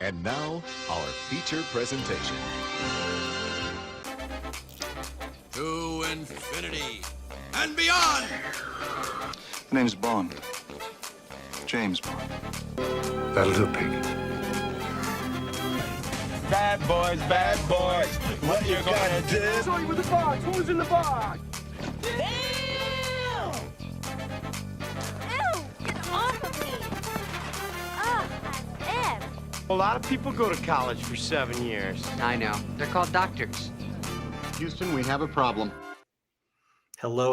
And now, our feature presentation. To infinity and beyond! My name's Bond. James Bond. That'll do, Piggy. Bad boys, what you gonna do? Sorry with the box, who's in the box? Damn! Ew, get off of me! Ugh, I'm in. A lot of people go to college for 7 years. I know. They're called doctors. Houston, we have a problem. Hello.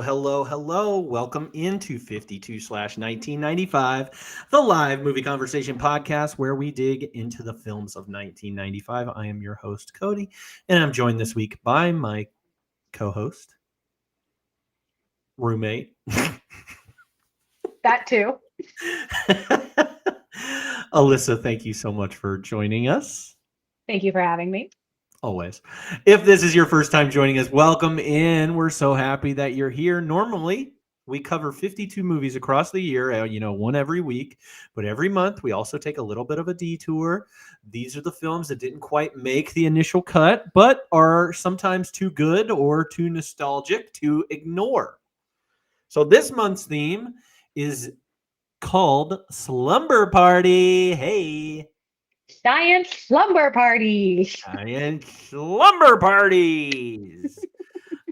Welcome into 52/1995, the live movie conversation podcast where we dig into the films of 1995. I am your host, Cody, and I'm joined this week by my co-host, roommate. That too. Alyssa, thank you so much for joining us. Thank you for having me. Always. If this is your first time joining us, welcome in. We're so happy that you're here. Normally, we cover 52 movies across the year, one every week. But every month, we also take a little bit of a detour. These are the films that didn't quite make the initial cut, but are sometimes too good or too nostalgic to ignore. So this month's theme is called Slumber Party. Hey. Giant slumber parties. Giant slumber parties.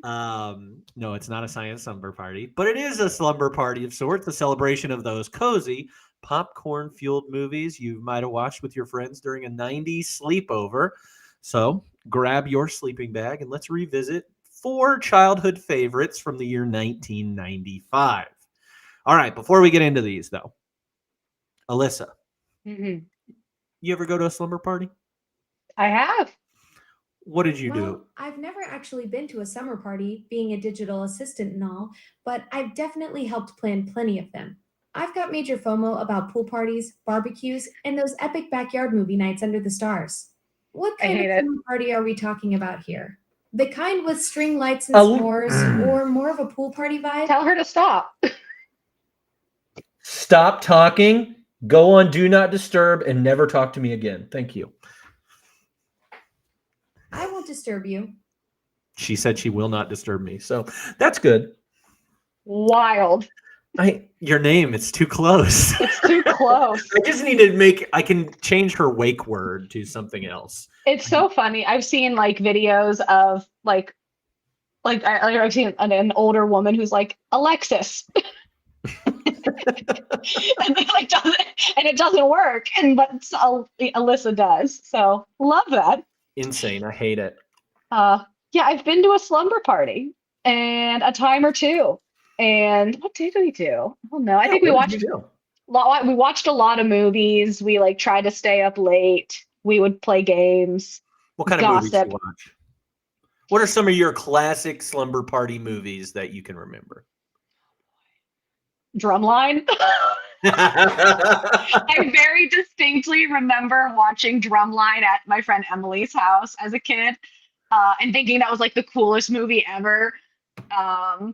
No, it's not a science slumber party, but it is a slumber party of sorts, a celebration of those cozy popcorn-fueled movies you might have watched with your friends during a 90s sleepover. So grab your sleeping bag and let's revisit 4 childhood favorites from the year 1995. All right, before we get into these, though, Alyssa, you ever go to a slumber party? I have. What did you do? I've never actually been to a summer party, being a digital assistant and all, but I've definitely helped plan plenty of them. I've got major FOMO about pool parties, barbecues, and those epic backyard movie nights under the stars. What kind of summer party are we talking about here? The kind with string lights and s'mores, or more of a pool party vibe? Tell her to stop. Stop talking. Go on Do Not Disturb and never talk to me again. Thank you. I won't disturb you. She said she will not disturb me. So that's good. Wild. Your name, it's too close. It's too close. I just need to I can change her wake word to something else. It's so funny. I've seen like videos of I've seen an older woman who's like, Alexis. And it doesn't work, but Alyssa does. So love that. Insane. I hate it. Yeah, I've been to a slumber party and a time or two. And what did we do? Oh no, I think we watched a lot of movies. We tried to stay up late. We would play games. What kind of movies do you watch? What are some of your classic slumber party movies that you can remember? Drumline. I very distinctly remember watching Drumline at my friend Emily's house as a kid, and thinking that was like the coolest movie ever. I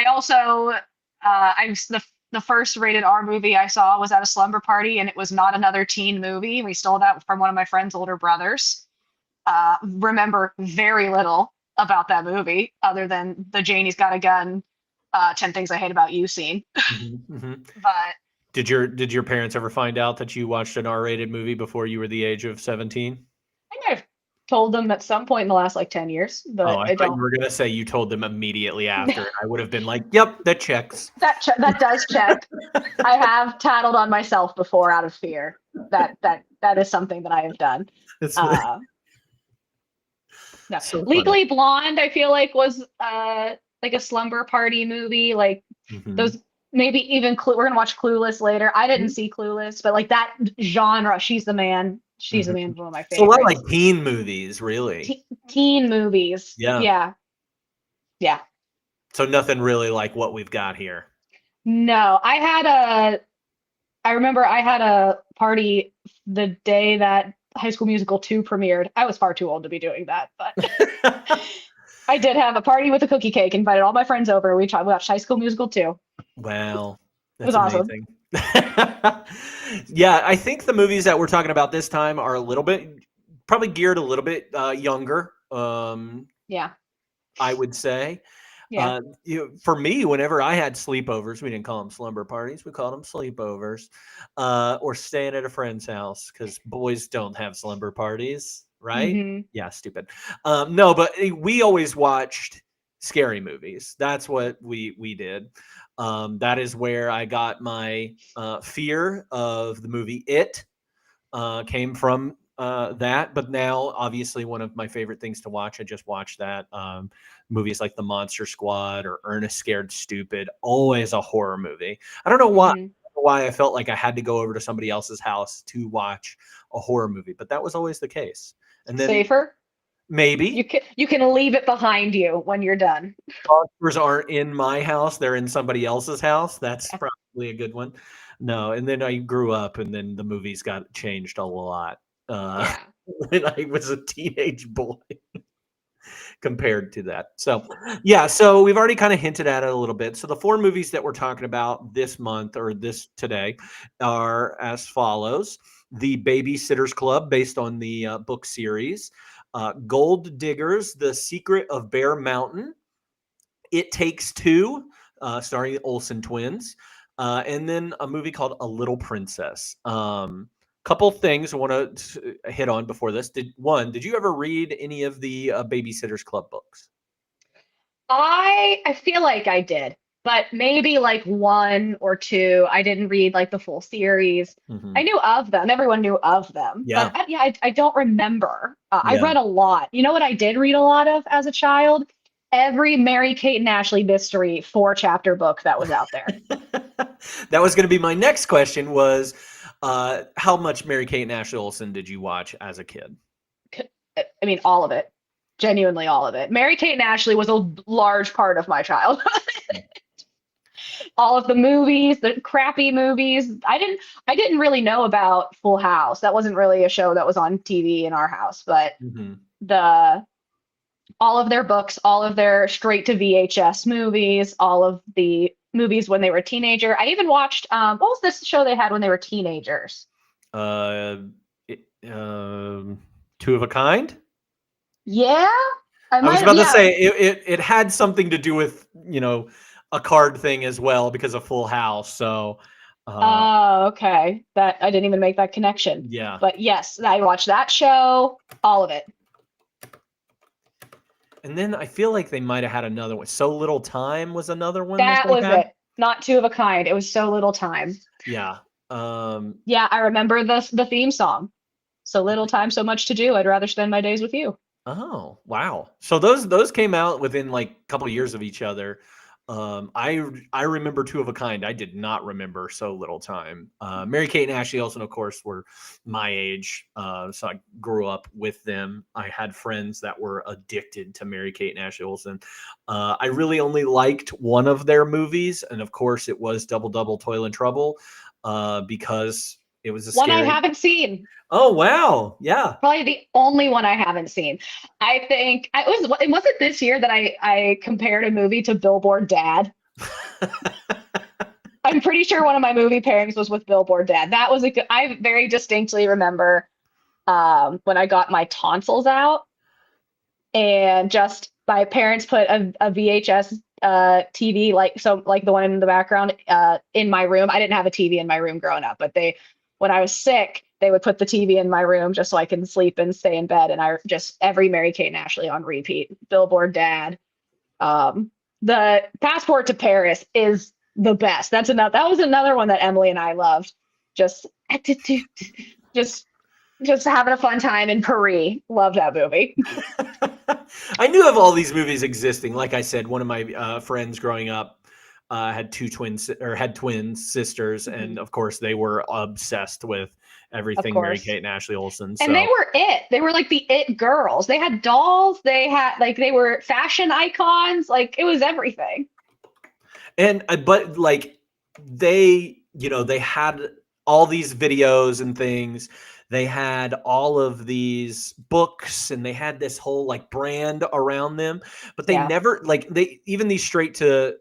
also, the first rated R movie I saw was at a slumber party, and it was not another teen movie. We stole that from one of my friend's older brothers. Remember very little about that movie other than the Janie's Got a Gun. 10 Things I Hate About You scene. But did your parents ever find out that you watched an R-rated movie before you were the age of 17? I think I've told them at some point in the last 10 years. But I thought you were gonna say you told them immediately after. And I would have been like, "Yep, that checks." That does check. I have tattled on myself before out of fear. That is something that I have done. No. So Legally Blonde, I feel like was like a slumber party movie, those, maybe even we're gonna watch Clueless later. I didn't see Clueless, but that genre, she's the man is one of my favorites. So a lot like teen movies, really. Teen movies. Yeah. So nothing really like what we've got here. No, I remember I had a party the day that High School Musical 2 premiered. I was far too old to be doing that, but I did have a party with a cookie cake, invited all my friends over. We watched High School Musical 2. Wow. It was awesome. Yeah, I think the movies that we're talking about this time are a little bit, probably geared a little bit younger. Yeah. I would say. Yeah. For me, whenever I had sleepovers, we didn't call them slumber parties; we called them sleepovers, or staying at a friend's house because boys don't have slumber parties, right? Hmm. Yeah, stupid. No, but we always watched scary movies. That's what we did. That is where I got my fear of the movie It came from that. But now, obviously, one of my favorite things to watch. I just watched that. Movies like The Monster Squad or Ernest Scared Stupid. Always a horror movie. I don't know why. Hmm. Why I felt like I had to go over to somebody else's house to watch a horror movie, but that was always the case. And then Safer. maybe You can leave it behind you when you're done. monsters aren't in my house; they're in somebody else's house. That's Yeah. probably a good one. No, and then I grew up, and then the movies got changed a lot Yeah. when I was a teenage boy compared to that. So, yeah, so we've already kind of hinted at it a little bit. So the four movies that we're talking about this month or this today are as follows: The Babysitter's Club, based on the book series; Gold Diggers: The Secret of Bear Mountain; It Takes Two, starring the Olsen twins; and then a movie called A Little Princess. Couple things I want to hit on before this. Did you ever read any of the Babysitters Club books? I feel like I did, but maybe like one or two. I didn't read like the full series. Hmm. I knew of them. Everyone knew of them, Yeah, but yeah, I don't remember. I yeah. read a lot. You know what I did read a lot of as a child? Every Mary Kate and Ashley mystery 4-chapter book that was out there. That was going to be my next question. Was how much Mary Kate and Ashley Olsen did you watch as a kid? I mean, all of it. Genuinely all of it. Mary Kate and Ashley was a large part of my childhood. All of the movies, the crappy movies. I didn't really know about Full House. That wasn't really a show that was on TV in our house, but Hmm. the all of their books, all of their straight to VHS movies, all of the movies when they were a teenager. I even watched what was this show they had when they were teenagers? Uh, Two of a Kind. Yeah, I I was might have. about to Yeah. say it had something to do with a card thing as well because of Full House. So Oh, okay. That I didn't even make that connection. yeah, But yes, I watched that show, all of it. and then I feel like they might have had another one. So Little Time was another one that That they was had. it. Not Two of a Kind. It was So Little Time. Yeah. Yeah, I remember the theme song. So little time, so much to do. I'd rather spend my days with you. Oh, wow. So those came out within like a couple of years of each other. I remember Two of a Kind. I did not remember So Little Time. Mary Kate and Ashley Olsen, of course, were my age, so I grew up with them. I had friends that were addicted to Mary Kate and Ashley Olsen. I really only liked one of their movies, and of course, it was Double Double Toil and Trouble, because it was a One I scary. haven't seen. Oh wow, yeah. Probably the only one I haven't seen. I think it wasn't this year that I compared a movie to Billboard Dad. I'm pretty sure one of my movie pairings was with Billboard Dad. That was I very distinctly remember when I got my tonsils out and just my parents put a VHS TV like the one in the background in my room. I didn't have a TV in my room growing up, but when I was sick, they would put the TV in my room just so I can sleep and stay in bed. And I just every Mary Kate and Ashley on repeat. Billboard Dad. The Passport to Paris is the best. That was another one that Emily and I loved. Just just having a fun time in Paris. Love that movie. I knew of all these movies existing. Like I said, one of my friends growing up had twin sisters, and of course they were obsessed with everything Mary Kate and Ashley Olsen. So. And they were it. They were like the it girls. They had dolls. They had they were fashion icons. Like it was everything. And but like they had all these videos and things. They had all of these books and they had this whole like brand around them, but they never even these straight to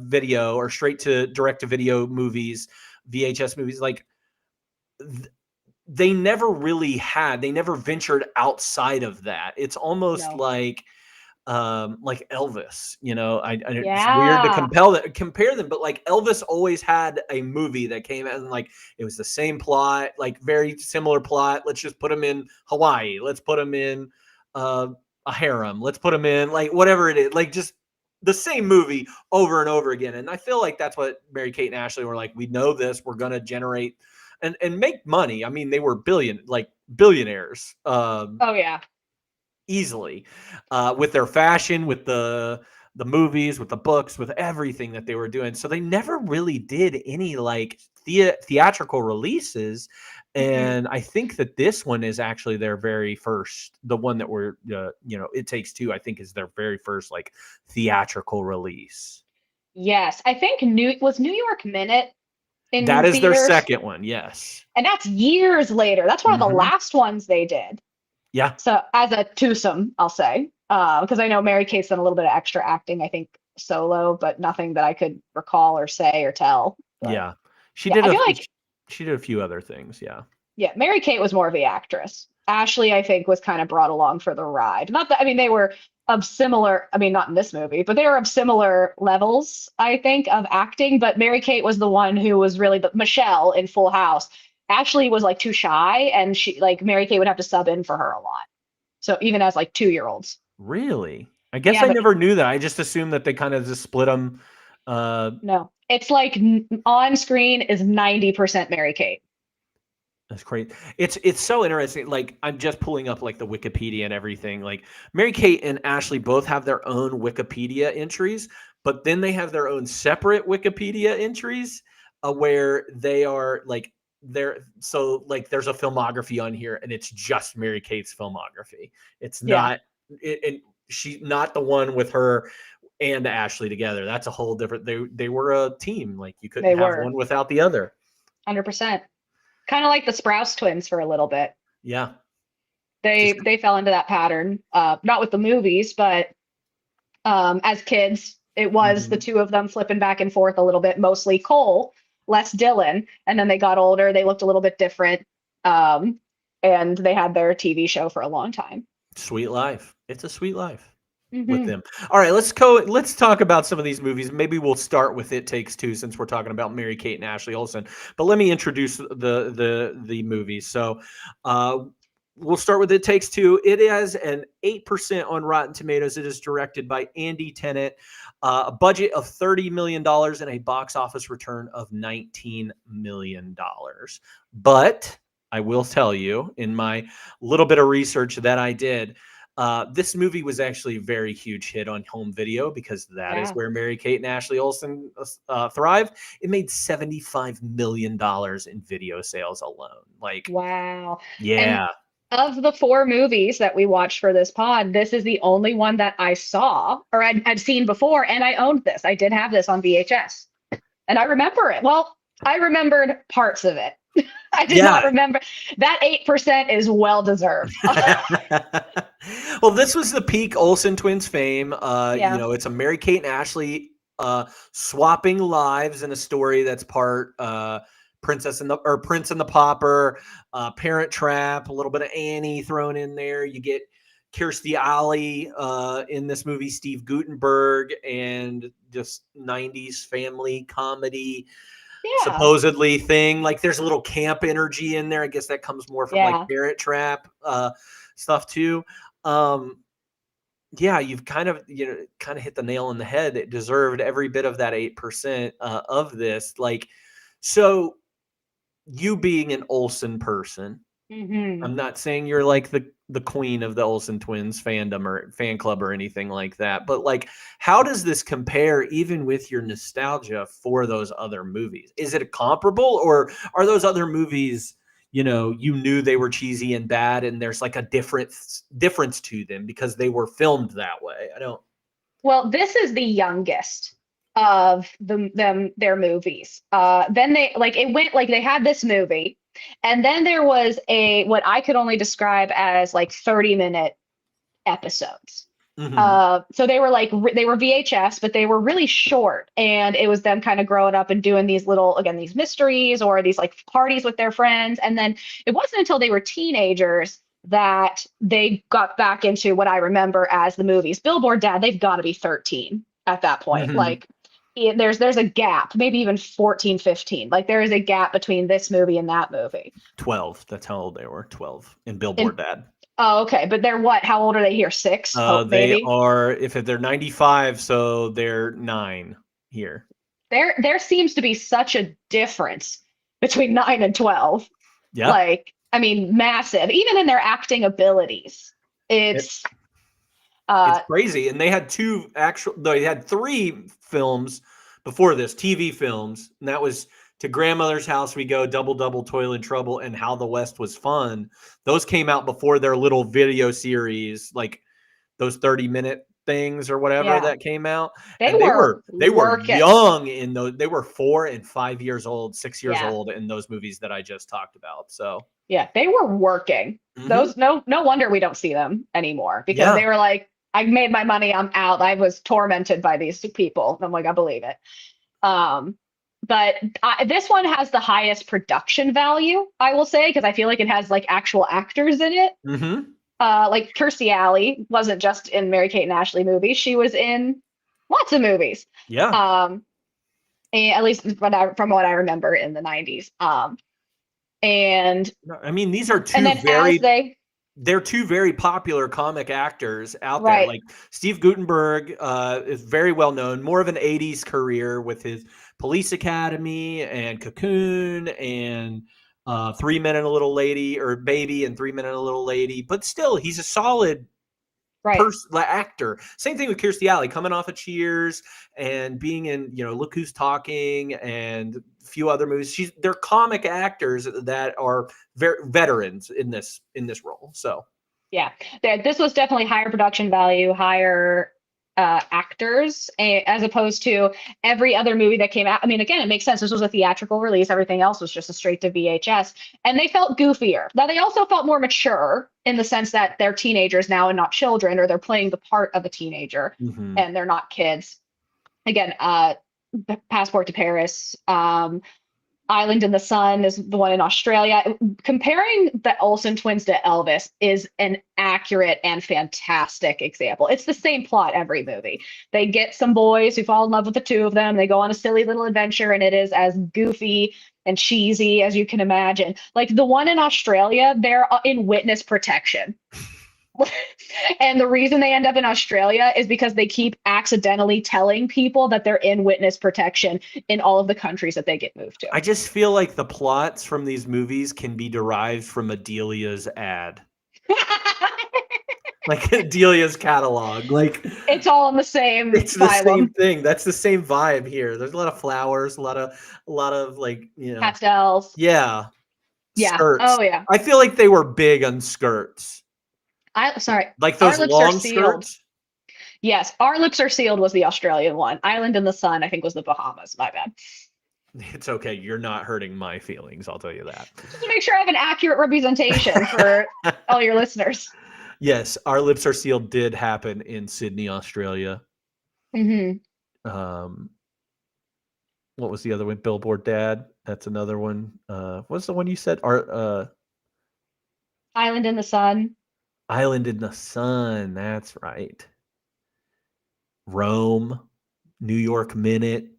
video or straight to direct to video movies VHS movies, like they never ventured outside of that. It's almost No. like Elvis, it's weird to Yeah. compare them, but like Elvis always had a movie that came out and like it was the same plot, like very similar plot. Let's just put him in Hawaii. Let's put him in a harem. Let's put him in like whatever it is, like just the same movie over and over again. And I feel like that's what Mary Kate and Ashley were like. We know this. We're gonna generate and make money. I mean, they were billionaires. Oh yeah. Easily with their fashion, with the movies, with the books, with everything that they were doing. So they never really did any like theatrical releases. And I think that this one is actually their very first, the one that we're, It Takes Two, I think is their very first like theatrical release. Yes. I think New York Minute in That is their theaters. second one. Yes. And that's years later. That's one of the Mhm. last ones they did. Yeah. So as a twosome, I'll say, because I know Mary Kate's done a little bit of extra acting, I think solo, but nothing that I could recall or say or tell. But, Yeah. She yeah, did I feel like she did a few other things. Yeah. yeah, Mary Kate was more of the actress. Ashley, I think, was kind of brought along for the ride. Not that, I mean, they were of similar, I mean, not in this movie, but they were of similar levels, I think, of acting. But Mary Kate was the one who was really the Michelle in Full House. Ashley was like too shy, and she like Mary Kate would have to sub in for her a lot. So even as like 2-year-olds. Really? I guess Yeah, I but never knew that. I just assumed that they kind of just split them. no, it's like on screen is 90% Mary Kate. That's great. It's so interesting. Like I'm just pulling up like the Wikipedia and everything. Like Mary Kate and Ashley both have their own Wikipedia entries, but then they have their own separate Wikipedia entries where they are like so like there's a filmography on here and it's just Mary Kate's filmography. It's not and she's not the one with her and Ashley together. That's a whole different. They were a team. Like you couldn't have one without the other. 100%. Kind of like the Sprouse twins for a little bit. Yeah. They fell into that pattern. Not with the movies, but as kids, it was the two of them flipping back and forth a little bit, mostly Cole, less Dylan. And then they got older, they looked a little bit different. And they had their TV show for a long time. Sweet life. It's a sweet life with them. All right, let's talk about some of these movies. Maybe we'll start with It Takes Two since we're talking about Mary Kate and Ashley Olsen. But let me introduce the movies. So we'll start with It Takes Two. It has an 8% on Rotten Tomatoes. It is directed by Andy Tennant. A budget of $30 million and a box office return of $19 million. But I will tell you, in my little bit of research that I did, this movie was actually a very huge hit on home video because that is where Mary Kate and Ashley Olsen thrive. It made $75 million in video sales alone. Like, wow. Yeah. And of the 4 movies that we watched for this pod, this is the only one that I saw or I'd seen before, and I owned this. I did have this on VHS. And I remember it. Well, I remembered parts of it. I did not remember. That 8% is well deserved. Well, this was the peak Olsen twins fame. It's a Mary Kate and Ashley swapping lives in a story that's part Prince and the Pauper, Parent Trap, a little bit of Annie thrown in there. You get Kirstie Alley in this movie, Steve Guttenberg, and just 90s family comedy. Supposedly thing. Like there's a little camp energy in there. I guess that comes more from like Parent Trap stuff too. You've kind of hit the nail on the head. It deserved every bit of that 8% of this. Like, so you being an Olsen person, I'm not saying you're like the queen of the Olsen twins fandom or fan club or anything like that, but like, how does this compare even with your nostalgia for those other movies? Is it comparable, or are those other movies, you knew they were cheesy and bad and there's like a difference to them because they were filmed that way? Well, this is the youngest of their movies. Then they had this movie. And then there was what I could only describe as like 30-minute episodes. So they were like they were VHS, but they were really short, and it was them kind of growing up and doing these little, again, these mysteries or these like parties with their friends. And then it wasn't until they were teenagers that they got back into what I remember as the movies. Billboard Dad, they've got to be 13 at that point. Like there's a gap, maybe even 14, 15. Like there is a gap between this movie and that movie. 12. That's how old they were. 12 in Billboard Dad. Oh, okay. But they're what? How old are they here? 6? They maybe? are, if they're 95, so they're 9 here. There seems to be such a difference between 9 and 12. Yeah. Like, I mean, massive. Even in their acting abilities. It's crazy. And they had they had 3 films before this, TV films, and that was To Grandmother's House We Go, Double Double, Toil and Trouble, and How the West Was Fun. Those came out before their little video series, like those 30-minute things or whatever that came out. They were young in those. They were 4 and 5 years old, 6 years old in those movies that I just talked about. So yeah, they were working. Those no wonder we don't see them anymore, because they were like, I made my money, I'm out. I was tormented by these people. I'm like, I believe it. But this one has the highest production value, I will say, because I feel like it has like actual actors in it. Like Kirstie Alley wasn't just in Mary-Kate and Ashley movies; she was in lots of movies. Yeah. And at least from what I remember in the 90s. And I mean, these are they're 2 very popular comic actors out there. Like Steve Guttenberg is very well known, more of an 80s career with his Police Academy and Cocoon and 3 Men and a Little Lady, or Baby and 3 Men and a Little Lady. But still, he's a solid actor. Same thing with Kirstie Alley, coming off of Cheers and being in, Look Who's Talking and a few other movies. They're comic actors that are very veterans in this role. So yeah, this was definitely higher production value, higher actors, as opposed to every other movie that came out. I mean, again, it makes sense. This was a theatrical release. Everything else was just a straight to VHS. And they felt goofier. Now, they also felt more mature in the sense that they're teenagers now and not children, or they're playing the part of a teenager and they're not kids. Again, Passport to Paris, Island in the Sun is the one in Australia. Comparing the Olsen twins to Elvis is an accurate and fantastic example. It's the same plot every movie. They get some boys who fall in love with the 2 of them. They go on a silly little adventure, and it is as goofy and cheesy as you can imagine. Like the one in Australia, they're in witness protection. And the reason they end up in Australia is because they keep accidentally telling people that they're in witness protection in all of the countries that they get moved to. I just feel like the plots from these movies can be derived from Adelia's ad. Like Adelia's catalog. Like it's all in the same It's the same thing. That's the same vibe here. There's a lot of flowers, a lot of like, pastels. Yeah. Yeah. Skirts. Oh yeah. I feel like they were big on skirts. Like those long skirts? Yes, Our Lips Are Sealed was the Australian one. Island in the Sun, I think, was the Bahamas. My bad. It's okay. You're not hurting my feelings, I'll tell you that. Just to make sure I have an accurate representation for all your listeners. Yes, Our Lips Are Sealed did happen in Sydney, Australia. What was the other one? Billboard Dad. That's another one. What's the one you said? Island in the Sun. Island in the Sun. That's right. Rome, New York Minute.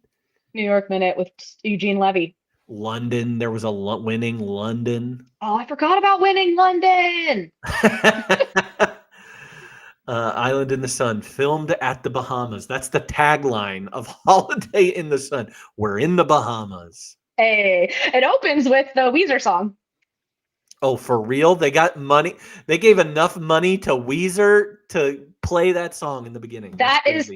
New York Minute with Eugene Levy. London. There was a Winning London. Oh, I forgot about Winning London. Island in the Sun, filmed at the Bahamas. That's the tagline of Holiday in the Sun. We're in the Bahamas. Hey, it opens with the Weezer song. Oh, for real? They got money. They gave enough money to Weezer to play that song in the beginning. That is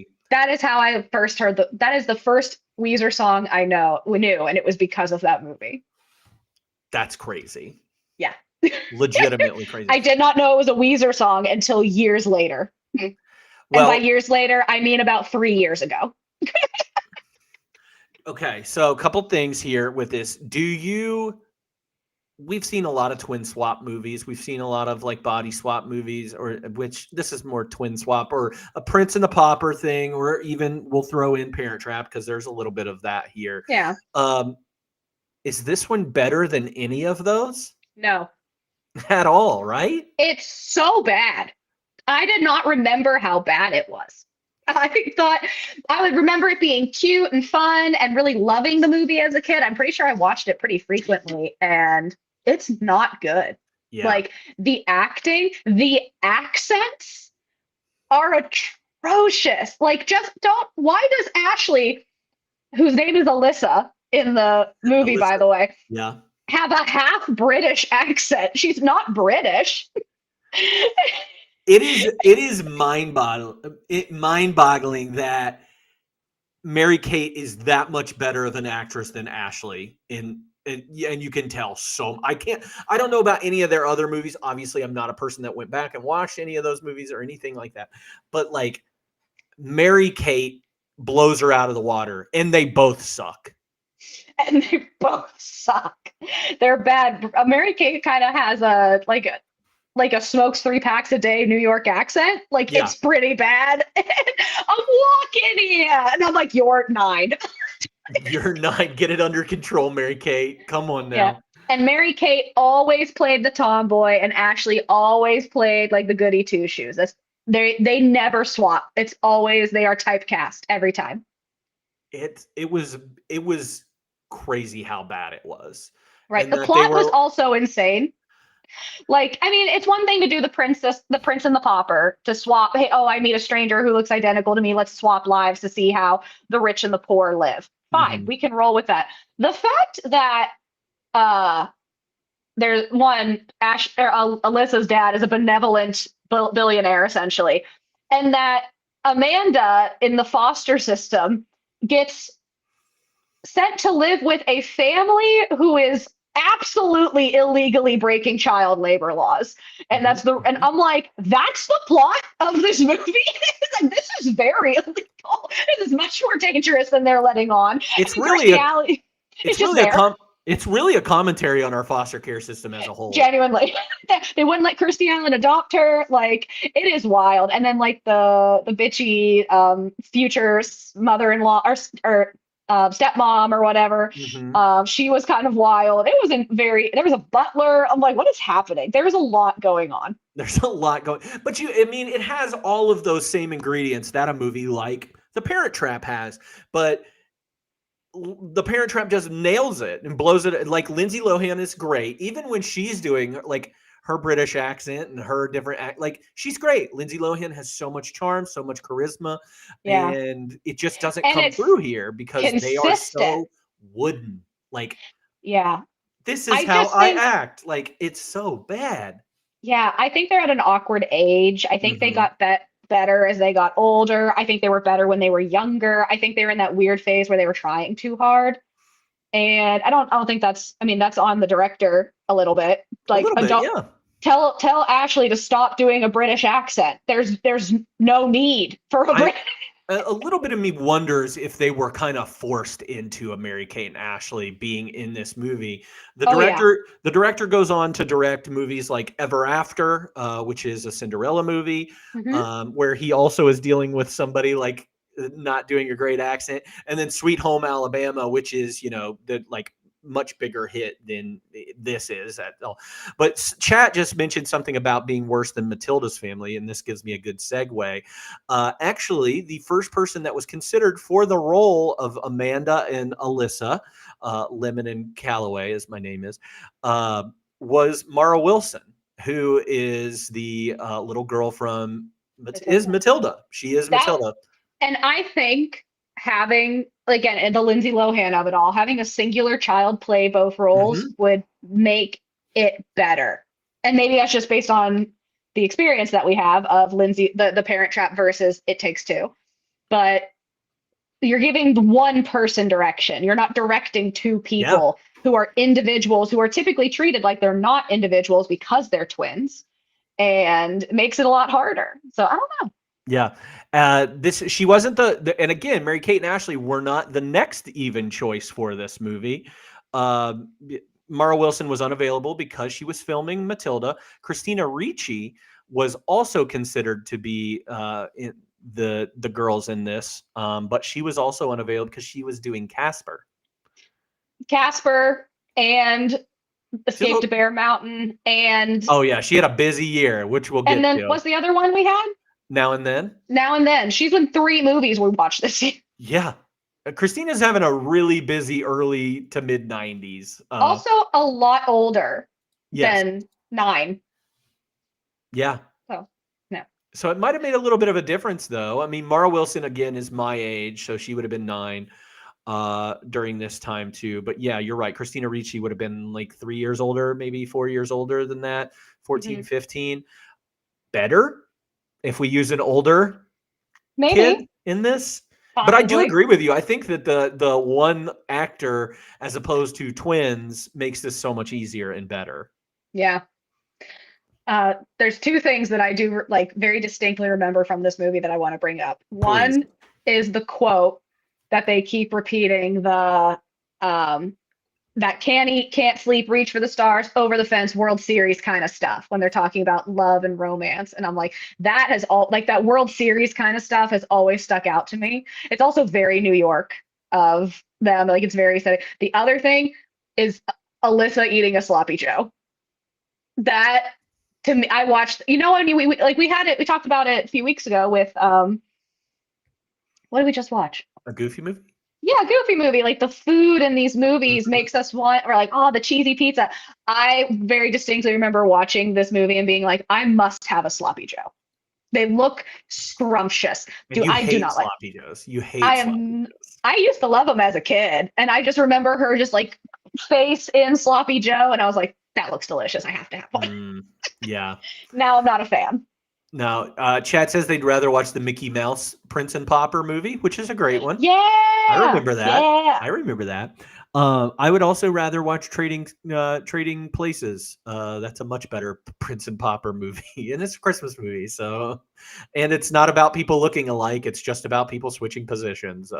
how I first heard that is the first Weezer song I knew, and it was because of that movie. That's crazy. Yeah. Legitimately crazy. I did not know it was a Weezer song until years later. And by years later, I mean about 3 years ago. Okay, so a couple things here with this. Do you we've seen a lot of twin swap movies. We've seen a lot of like body swap movies, or which this is more twin swap or a Prince and the Pauper thing, or even we'll throw in Parent Trap because there's a little bit of that here. Yeah. Is this one better than any of those No. at all? Right? It's so bad. I did not remember how bad it was. I thought I would remember it being cute and fun and really loving the movie as a kid. I'm pretty sure I watched it pretty frequently, and it's not good. Yeah. Like the acting, the accents are atrocious. Like, just don't. Why does Ashley, whose name is Alyssa in the movie, by the way, yeah, have a half British accent? She's not British. It is mind-boggling that Mary Kate is that much better of an actress than Ashley and you can tell. So I don't know about any of their other movies. Obviously, I'm not a person that went back and watched any of those movies or anything like that. But like Mary Kate blows her out of the water, and they both suck. And they both suck. They're bad. Mary Kate kind of has a smokes 3 packs a day New York accent. Like, Yeah. It's pretty bad. I'm walking here, and I'm like, you're 9. You're not. Get it under control, Mary Kate. Come on now. Yeah. And Mary Kate always played the tomboy, and Ashley always played like the goody two shoes. They never swap. It's always they are typecast every time. It was crazy how bad it was. Right. And The that plot they was were- also insane. Like, I mean, it's one thing to do the Prince and the Pauper, to swap. Hey, oh, I meet a stranger who looks identical to me. Let's swap lives to see how the rich and the poor live. Fine, we can roll with that. The fact that there's one Alyssa's dad is a benevolent billionaire essentially, and that Amanda in the foster system gets sent to live with a family who is absolutely illegally breaking child labor laws. And and I'm like, that's the plot of this movie. Like, this is very illegal. This is much more dangerous than they're letting on. It's And really it's it's really a commentary on our foster care system as a whole. genuinely. They wouldn't let Kirstie Allen adopt her. Like, it is wild. And then like the bitchy future mother-in-law or stepmom or whatever. She was kind of wild. It wasn't there was a butler. I'm like, what is happening? There's a lot going on. There's a lot going, but it has all of those same ingredients that a movie like The Parent Trap has, but The Parent Trap just nails it and blows it. Like, Lindsay Lohan is great, even when she's doing like her British accent and her different like, she's great. Lindsay Lohan has so much charm, so much charisma, and it just doesn't come through here because they are so wooden. Like, this is how I act. Like, it's so bad. Yeah, I think they're at an awkward age. I think they got better as they got older. I think they were better when they were younger. I think they were in that weird phase where they were trying too hard. And I don't think that's on the director a little bit. Like, tell Ashley to stop doing a British accent. There's no need for a little bit of me wonders if they were kind of forced into a Mary Kate and Ashley being in this movie. The director goes on to direct movies like Ever After, which is a Cinderella movie, where he also is dealing with somebody like not doing a great accent, and then Sweet Home Alabama, which is the like much bigger hit than this is at all. But chat just mentioned something about being worse than Matilda's Family, and this gives me a good segue. Actually, the first person that was considered for the role of Amanda and Alyssa, Lemon and Calloway, as my name is, was Mara Wilson, who is the little girl from Matilda. She is Matilda. And I think having, again, and the Lindsay Lohan of it all, having a singular child play both roles would make it better. And maybe that's just based on the experience that we have of Lindsay, the Parent Trap versus It Takes Two. But you're giving one person direction. You're not directing two people who are individuals, who are typically treated like they're not individuals because they're twins, and it makes it a lot harder. So I don't know. Yeah. She wasn't and again, Mary Kate and Ashley were not the next even choice for this movie. Mara Wilson was unavailable because she was filming Matilda. Christina Ricci was also considered to be in the girls in this, but she was also unavailable because she was doing Casper. Casper and Escape to Look- Bear Mountain and Oh yeah, she had a busy year, which we'll get and then to. what's the other one we had? Now and Then. Now and Then. She's in 3 movies we watched this year. Yeah. Christina's having a really busy early to mid 90s. Also a lot older Yes. than 9. Yeah. So, no. So it might have made a little bit of a difference, though. I mean, Mara Wilson, again, is my age, so she would have been 9 during this time, too. But yeah, you're right. Christina Ricci would have been like 3 years older, maybe 4 years older than that, 14, 15. Better if we use an older kid in this. But I do Possibly. agree with you. I think that the one actor, as opposed to twins, makes this so much easier and better. Yeah. There's 2 things that I do like very distinctly remember from this movie that I want to bring up. One is the quote that they keep repeating, the that can't eat, can't sleep, reach for the stars, over the fence, World Series kind of stuff when they're talking about love and romance. And I'm like, that has all like that World Series kind of stuff has always stuck out to me. It's also very New York of them. Like it's very aesthetic. The other thing is Alyssa eating a sloppy Joe. That to me, I watched, you know what I mean? We had it, we talked about it a few weeks ago with what did we just watch? A Goofy movie? Yeah, Goofy movie. Like the food in these movies makes us want, or like, oh, the cheesy pizza. I very distinctly remember watching this movie and being like, I must have a sloppy Joe. They look scrumptious. I do not like sloppy joes. You hate sloppy joes. I used to love them as a kid, and I just remember her just like face in sloppy Joe, and I was like, that looks delicious. I have to have one. Yeah. Now I'm not a fan. Now, Chad says they'd rather watch the Mickey Mouse Prince and Pauper movie, which is a great one. Yeah, I remember that. Yeah. I remember that. I would also rather watch Trading Places. That's a much better Prince and Pauper movie, and it's a Christmas movie. So, and it's not about people looking alike. It's just about people switching positions.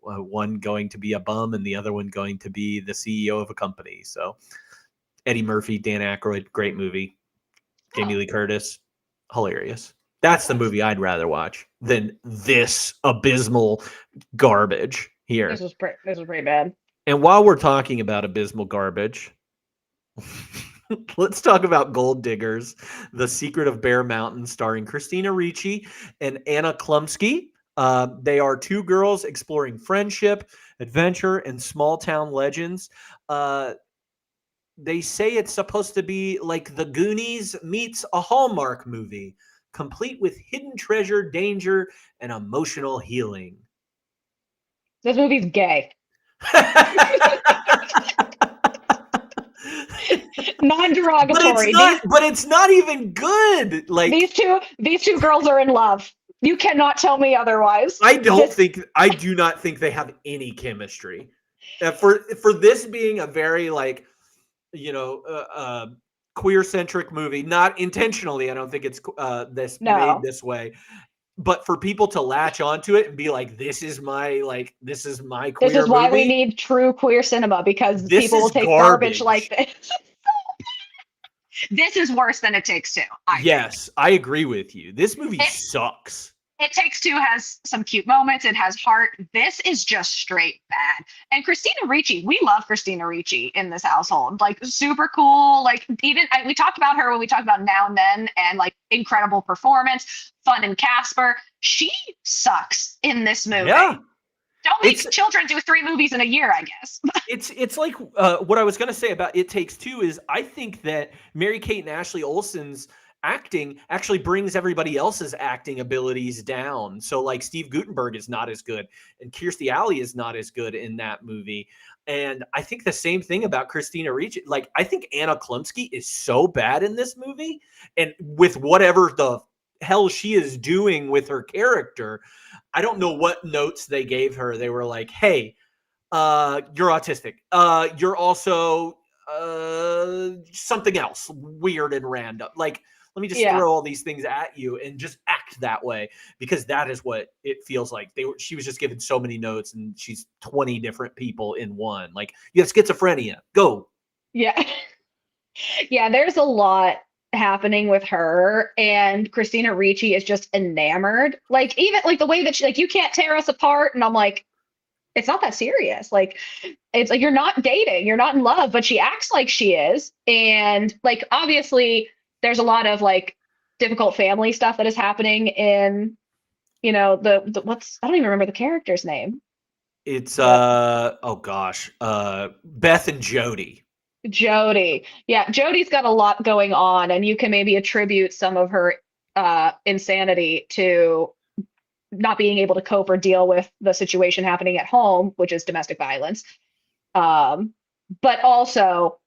One going to be a bum, and the other one going to be the CEO of a company. So, Eddie Murphy, Dan Aykroyd, great movie. Jamie Lee Curtis, hilarious. That's the movie I'd rather watch than this abysmal garbage here. This was pretty bad. And while we're talking about abysmal garbage, let's talk about Gold Diggers, The Secret of Bear Mountain, starring Christina Ricci and Anna Klumsky. They are 2 girls exploring friendship, adventure, and small town legends. They say it's supposed to be like The Goonies meets a Hallmark movie, complete with hidden treasure, danger, and emotional healing. This movie's gay. Non-derogatory. But it's not even good. Like these two girls are in love. You cannot tell me otherwise. I do not think they have any chemistry. For this being a very like, queer-centric movie, not intentionally. I don't think it's made this way. But for people to latch onto it and be like, this is my queer This is why movie. we need true queer cinema, because This people will is take garbage. garbage like this. This is worse than It Takes Two. Yes, I agree with you. This movie sucks. It Takes Two has some cute moments. It has heart. This is just straight bad. And Christina Ricci, we love Christina Ricci in this household. Like super cool. Like even we talked about her when we talked about Now and Then, and like incredible performance, fun in Casper. She sucks in this movie. Yeah. Don't make children do 3 movies in a year, I guess. It's like what I was going to say about It Takes Two is I think that Mary-Kate and Ashley Olsen's acting actually brings everybody else's acting abilities down. So like Steve Guttenberg is not as good, and Kirstie Alley is not as good in that movie. And I think the same thing about Christina Ricci. Like I think Anna Klumsky is so bad in this movie, and with whatever the hell she is doing with her character, I don't know what notes they gave her. They were like, hey, you're autistic. You're also something else weird and random. Like, let me just throw all these things at you and just act that way, because that is what it feels like. She was just given so many notes, and she's 20 different people in one. Like, you have schizophrenia. Go Yeah. Yeah, there's a lot happening with her, and Christina Ricci is just enamored. Like, even like the way that she, like, you can't tear us apart, and I'm like, it's not that serious. Like, it's like you're not dating, you're not in love, but she acts like she is. And like, obviously, there's a lot of like difficult family stuff that is happening in, the what's, I don't even remember the character's name. It's The oh gosh, Beth and Jody. Jody. Yeah, Jody's got a lot going on, and you can maybe attribute some of her insanity to not being able to cope or deal with the situation happening at home, which is domestic violence. But also,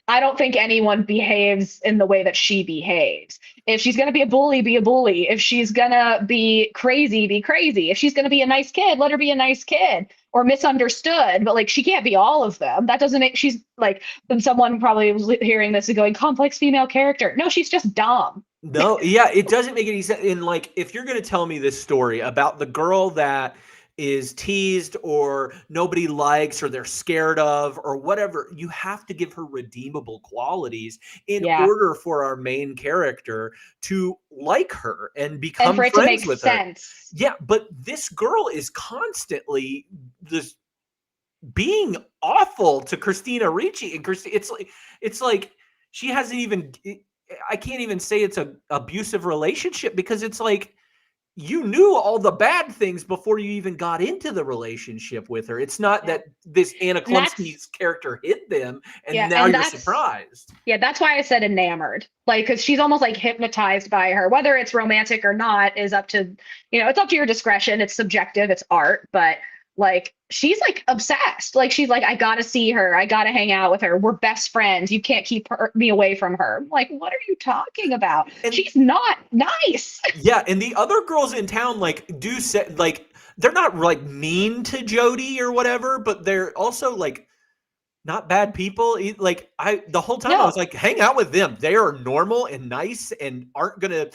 I don't think anyone behaves in the way that she behaves. If she's going to be a bully, be a bully. If she's going to be crazy, be crazy. If she's going to be a nice kid, let her be a nice kid or misunderstood. But like, she can't be all of them. That doesn't make, she's like, then someone probably was hearing this and going, complex female character. No, she's just dumb. No, yeah, it doesn't make any sense. And like, if you're going to tell me this story about the girl that is teased or nobody likes or they're scared of or whatever, you have to give her redeemable qualities in Yeah. order for our main character to like her and become And for it to friends make with sense. her. Yeah, but this girl is constantly this being awful to Christina Ricci, and it's like she hasn't even. I can't even say it's a abusive relationship because it's like you knew all the bad things before you even got into the relationship with her. It's not that this Anna And that's, Klumsky's character hid them and yeah, now and you're that's surprised. yeah, that's why I said enamored. Like, because she's almost like hypnotized by her. Whether it's romantic or not is up to, it's up to your discretion. It's subjective, it's art, but like she's like obsessed. Like she's like, I gotta see her, I gotta hang out with her. We're best friends. You can't keep me away from her. I'm like, what are you talking about? And she's not nice. Yeah, and the other girls in town like do say like they're not like mean to Jody or whatever, but they're also like not bad people. Like the whole time I was No. like, hang out with them. They are normal and nice and aren't gonna,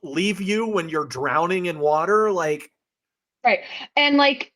leave you when you're drowning in water. Like, Right. And like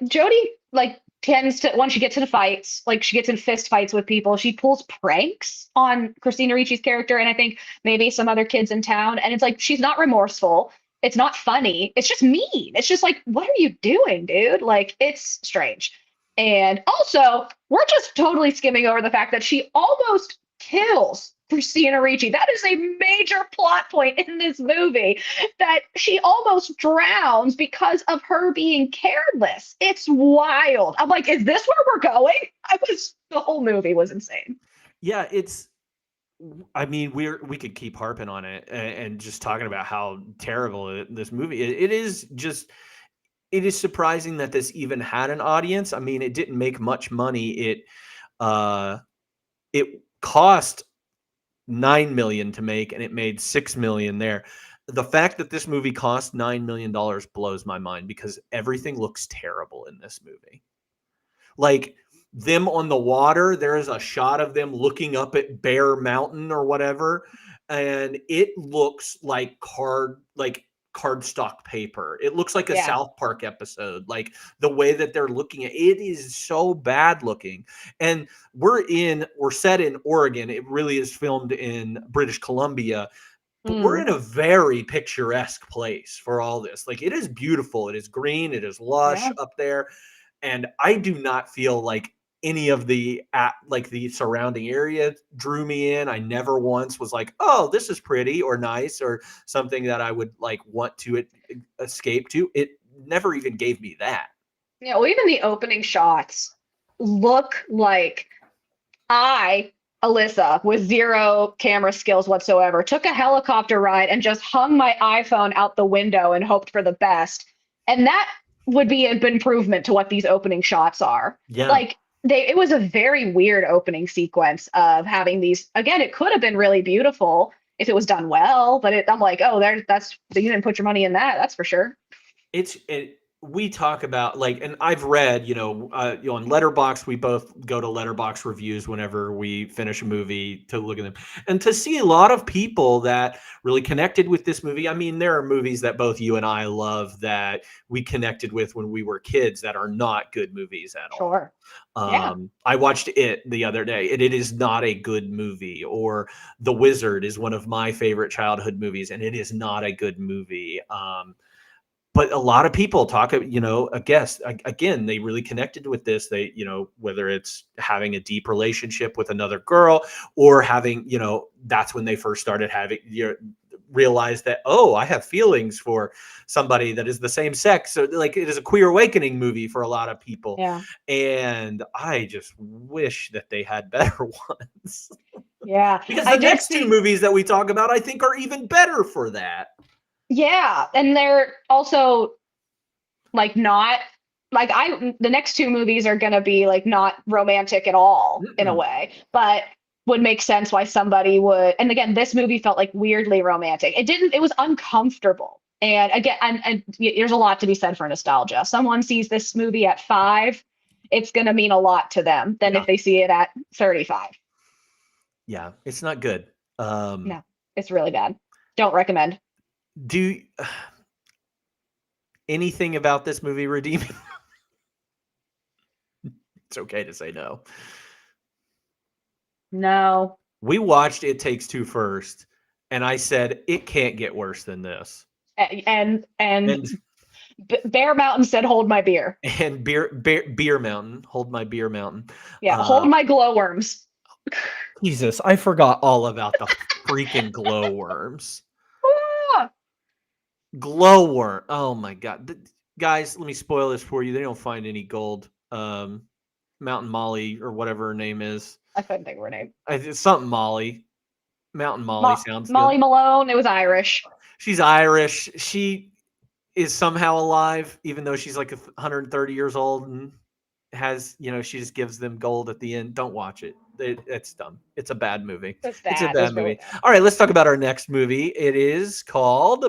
Jody like tends to, once she gets into fights, like she gets in fist fights with people, she pulls pranks on Christina Ricci's character and I think maybe some other kids in town. And it's like she's not remorseful. It's not funny. It's just mean. It's just like, what are you doing, dude? Like, it's strange. And also, we're just totally skimming over the fact that she almost kills Christina Ricci. That is a major plot point in this movie, that she almost drowns because of her being careless. It's wild. I'm like, is this where we're going? The whole movie was insane. yeah, I mean, we could keep harping on it and just talking about how terrible this movie is. It is surprising that this even had an audience. I mean, it didn't make much money. It cost $9 million to make, and it made $6 million there. The fact that this movie cost $9 million blows my mind because everything looks terrible in this movie. Like them on the water, there is a shot of them looking up at Bear Mountain or whatever, and it looks like cardstock paper. It looks like a South Park episode. Like the way that they're looking at it is so bad looking. And we're set in Oregon. It really is filmed in British Columbia. But we're in a very picturesque place for all this. Like it is beautiful. It is green. It is lush up there. And I do not feel like any of the surrounding area drew me in. I never once was like, oh, this is pretty or nice or something that I would like want to escape to. It never even gave me that. Yeah, well, even the opening shots look like Alyssa, with zero camera skills whatsoever, took a helicopter ride and just hung my iPhone out the window and hoped for the best. And that would be an improvement to what these opening shots are. Yeah. Like it was a very weird opening sequence of having these, again, it could have been really beautiful if it was done well, but I'm like, oh, you didn't put your money in that. That's for sure. we talk about like, and I've read, on Letterbox, we both go to Letterbox reviews whenever we finish a movie to look at them, and to see a lot of people that really connected with this movie. I mean, there are movies that both you and I love that we connected with when we were kids that are not good movies at all. Sure. Yeah. I watched It the other day, and it is not a good movie. Or The Wizard is one of my favorite childhood movies, and it is not a good movie. But a lot of people talk, again, they really connected with this. They, whether it's having a deep relationship with another girl or having, that's when they first started having, realize that, oh, I have feelings for somebody that is the same sex. So like, it is a queer awakening movie for a lot of people. Yeah. And I just wish that they had better ones. Yeah. Because the next two movies that we talk about, I think, are even better for that. Yeah, and they're also like not like the next two movies are going to be like not romantic at all in a way, but would make sense why somebody would. And again, this movie felt like weirdly romantic. It was uncomfortable. And again, and there's a lot to be said for nostalgia. Someone sees this movie at 5, it's going to mean a lot to them than if they see it at 35. Yeah, it's not good. No, it's really bad. Don't recommend. Do anything about this movie redeeming? It's okay to say no. No. We watched It Takes Two first, and I said it can't get worse than this. And Bear Mountain said, "Hold my beer." And Beer Mountain, hold my beer mountain. Yeah, hold my glowworms. Jesus, I forgot all about the freaking glowworms. Glowworm. Oh my God. Guys, let me spoil this for you. They don't find any gold. Mountain Molly or whatever her name is. I couldn't think of her name. It's something Molly. Mountain Molly sounds Molly good. Malone. It was Irish. She's Irish. She is somehow alive, even though she's like 130 years old and has, she just gives them gold at the end. Don't watch it. It's dumb. It's a bad movie. It's bad. It's a bad movie. Really bad. All right, let's talk about our next movie. It is called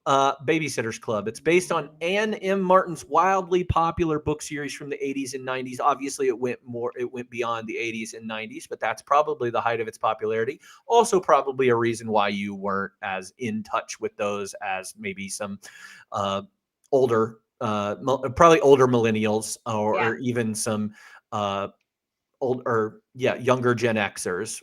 Babysitter's Club. It's based on Anne M. Martin's wildly popular book series from the 80s and 90s. Obviously, it went beyond the 80s and 90s, but that's probably the height of its popularity. Also, probably a reason why you weren't as in touch with those as maybe some older millennials or even some younger Gen Xers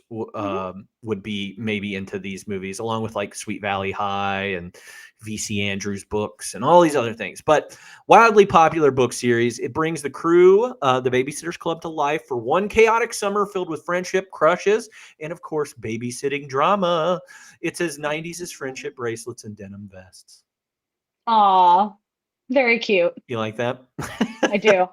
would be maybe into these movies, along with like Sweet Valley High and V.C. Andrews books and all these other things. But wildly popular book series. It brings the crew, the Babysitter's Club, to life for one chaotic summer filled with friendship, crushes, and of course, babysitting drama. It's as 90s as friendship bracelets and denim vests. Aw, very cute. You like that? I do.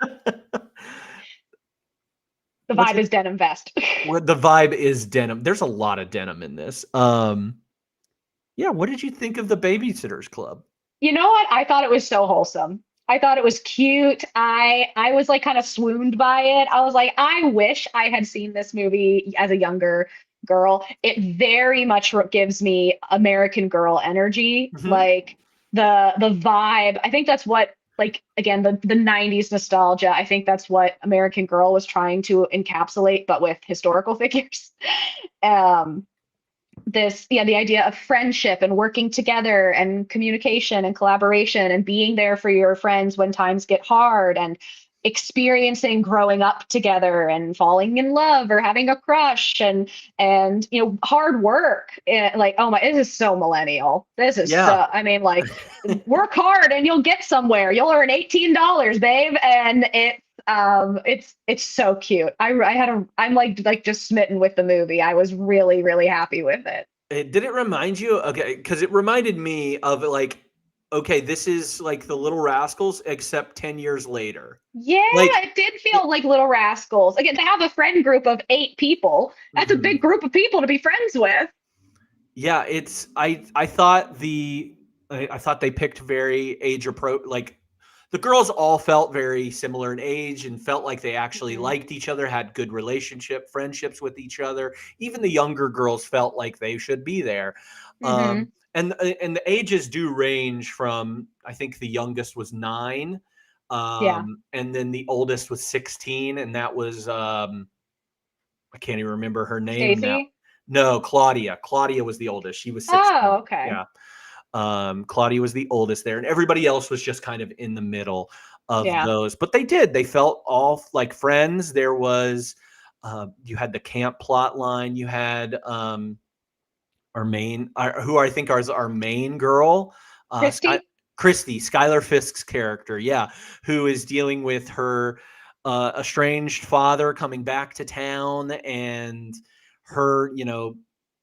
The vibe is denim vest. The vibe is denim. There's a lot of denim in this. Yeah, what did you think of the Babysitter's Club? You know what? I thought it was so wholesome. I thought it was cute. I was like kind of swooned by it. I was like, I wish I had seen this movie as a younger girl. It very much gives me American Girl energy. Mm-hmm. Like the vibe. I think that's what, like, again, the 90s nostalgia. I think that's what American Girl was trying to encapsulate, but with historical figures. The idea of friendship and working together and communication and collaboration and being there for your friends when times get hard and experiencing growing up together and falling in love or having a crush and hard work. Like, oh my, this is so millennial. This is I mean, like, work hard and you'll get somewhere. You'll earn $18, babe. And it's so cute. I'm like just smitten with the movie. I was really, really happy with it. Did it remind you? Okay, because it reminded me of like, okay, this is like the Little Rascals, except 10 years later. Yeah, it did feel like Little Rascals. Again, to have a friend group of 8 people, that's a big group of people to be friends with. Yeah, I thought they picked very age appropriate. Like, the girls all felt very similar in age and felt like they actually liked each other, had good friendships with each other. Even the younger girls felt like they should be there. And And the ages do range from, I think the youngest was 9, Yeah. and then the oldest was 16, and that was I can't even remember her name now. Stacy? No, Claudia. Claudia was the oldest. She was 16. Oh, okay. Yeah. Claudia was the oldest there, and everybody else was just kind of in the middle of Yeah. those. But they felt all like friends. There was you had the camp plot line. You had our main, who I think is our main girl, Christy? Christy, Skylar Fisk's character, yeah, who is dealing with her estranged father coming back to town, and her,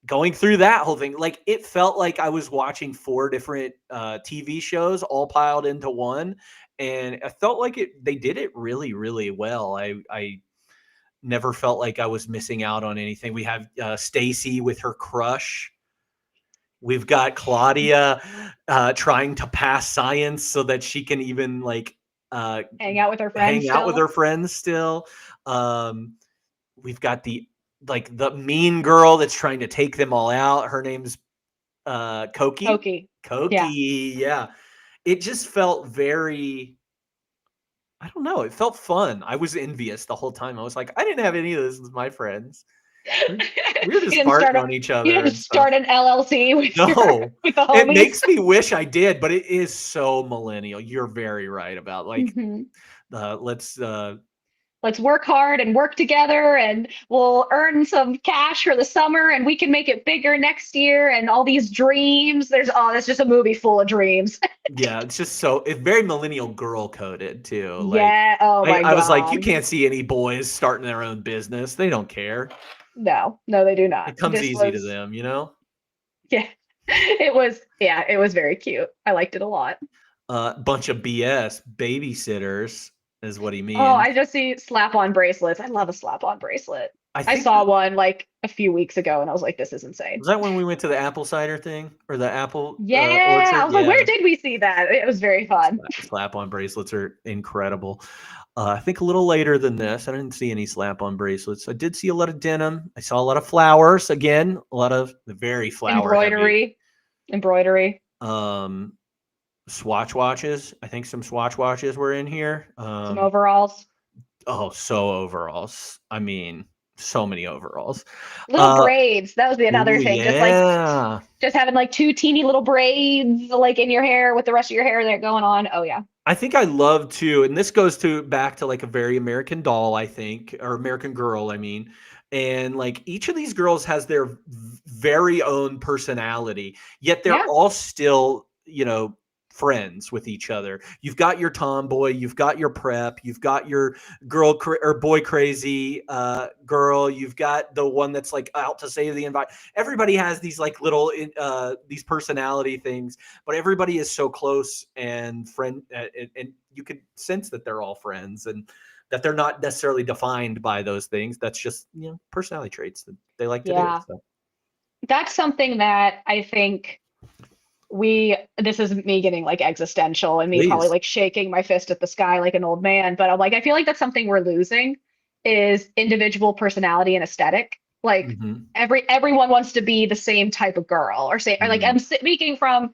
going through that whole thing. Like, it felt like I was watching 4 different TV shows all piled into one, and I felt like they did it really, really well. I never felt like I was missing out on anything. We have Stacy with her crush. We've got Claudia trying to pass science so that she can even Hang out with her friends. Still. We've got the mean girl that's trying to take them all out. Her name's Koki. Yeah. It just felt very, I don't know. It felt fun. I was envious the whole time. I was like, I didn't have any of this with my friends. We're just farting on each other. You didn't start an LLC with the homies. It makes me wish I did, but it is so millennial. You're very right about let's work hard and work together, and we'll earn some cash for the summer, and we can make it bigger next year, and all these dreams. That's just a movie full of dreams. Yeah, it's very millennial girl coded too. Yeah. Oh my God. I was like, you can't see any boys starting their own business. They don't care. No, they do not. It comes easy to them, Yeah. It was very cute. I liked it a lot. Bunch of BS. Babysitters is what he means. Oh, I just see slap-on bracelets. I love a slap-on bracelet. I saw one like a few weeks ago, and I was like, this is insane. Was that when we went to the apple cider thing or the apple orchard? I was like, where did we see that? It was very fun. Slap-on bracelets are incredible. I think a little later than this, I didn't see any slap-on bracelets. I did see a lot of denim. I saw a lot of flowers. Again, a lot of the very flower embroidery. Swatch watches. I think some swatch watches were in here. Some overalls. Oh, so overalls. I mean, so many overalls. Little braids. That was another thing. Yeah. Just having like 2 teeny little braids like in your hair with the rest of your hair there going on. Oh yeah. I think I love to, and this goes back to like a very American Doll, I think, or American Girl, I mean. And like each of these girls has their very own personality, yet they're all still, friends with each other. You've got your tomboy, you've got your prep, you've got your girl or boy crazy girl, you've got the one that's like out to save the environment. Everybody has these like little these personality things, but everybody is so close and friend, and you could sense that they're all friends and that they're not necessarily defined by those things. That's just personality traits that they like to do. So. That's something that I think this is me getting like existential and me probably like shaking my fist at the sky like an old man, but I'm like, I feel like that's something we're losing is individual personality and aesthetic. Like everyone wants to be the same type of girl or like I'm speaking from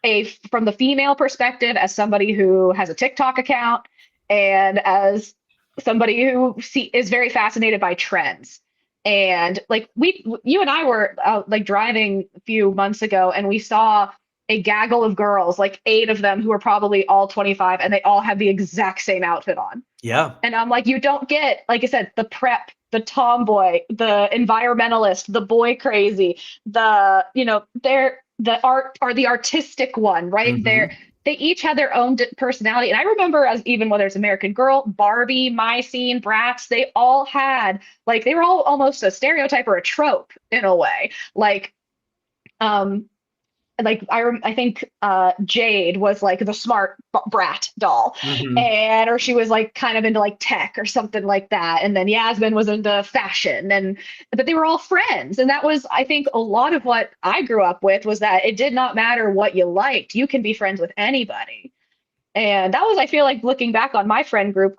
the female perspective as somebody who has a TikTok account and as somebody who is very fascinated by trends. And like you and I were like driving a few months ago and we saw a gaggle of girls, like 8 of them who are probably all 25 and they all have the exact same outfit on. Yeah. And I'm like, you don't get, like I said, the prep, the tomboy, the environmentalist, the boy crazy, they're the art or the artistic one, right? They each had their own personality. And I remember even whether it's American Girl, Barbie, My Scene, Bratz, they all had they were all almost a stereotype or a trope in a way. I think Jade was like the smart brat doll, or she was like kind of into like tech or something like that. And then Yasmin was into fashion, but they were all friends. And that was, I think, a lot of what I grew up with was that it did not matter what you liked. You can be friends with anybody. And that was, I feel like looking back on my friend group,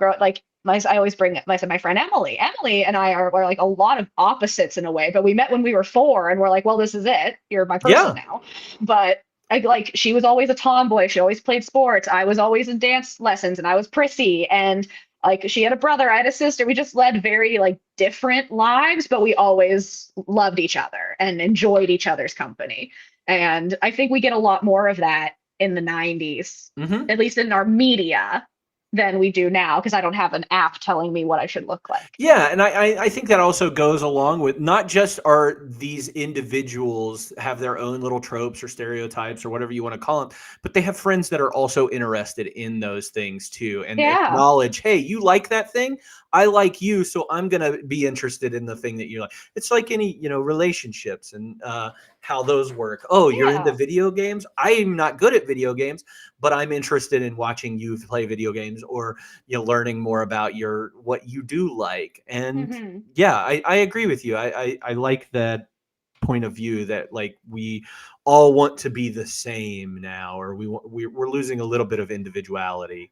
I always bring my friend Emily. Emily and I are like a lot of opposites in a way, but we met when we were 4 and we're like, well, this is it. You're my person Yeah. now. But like she was always a tomboy. She always played sports. I was always in dance lessons and I was prissy. And like she had a brother, I had a sister. We just led very like different lives, but we always loved each other and enjoyed each other's company. And I think we get a lot more of that in the 90s, Mm-hmm. at least in our media, than we do now because I don't have an app telling me what I should look like. Yeah, and I think that also goes along with not just are these individuals have their own little tropes or stereotypes or whatever you want to call them, but they have friends that are also interested in those things too and Yeah. acknowledge, hey, you like that thing? I like you, so I'm going to be interested in the thing that you like. It's like any, relationships and how those work. Oh, you're into Yeah. video games? I'm not good at video games, but I'm interested in watching you play video games or learning more about what you do like. And Mhm. yeah, I agree with you. I like that point of view that like we all want to be the same now, or we're losing a little bit of individuality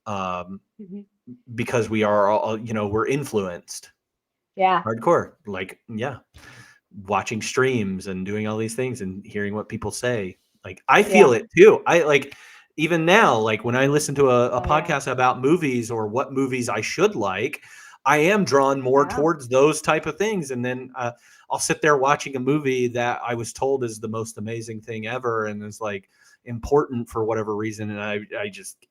Mhm. because we are all, we're influenced Yeah. hardcore, like, yeah, watching streams and doing all these things and hearing what people say. Like I feel Yeah. it too. I like even now, like when I listen to a Oh, yeah. podcast about movies or what movies I should like, I am drawn more Yeah. towards those type of things. And then I'll sit there watching a movie that I was told is the most amazing thing ever and is like important for whatever reason. And I just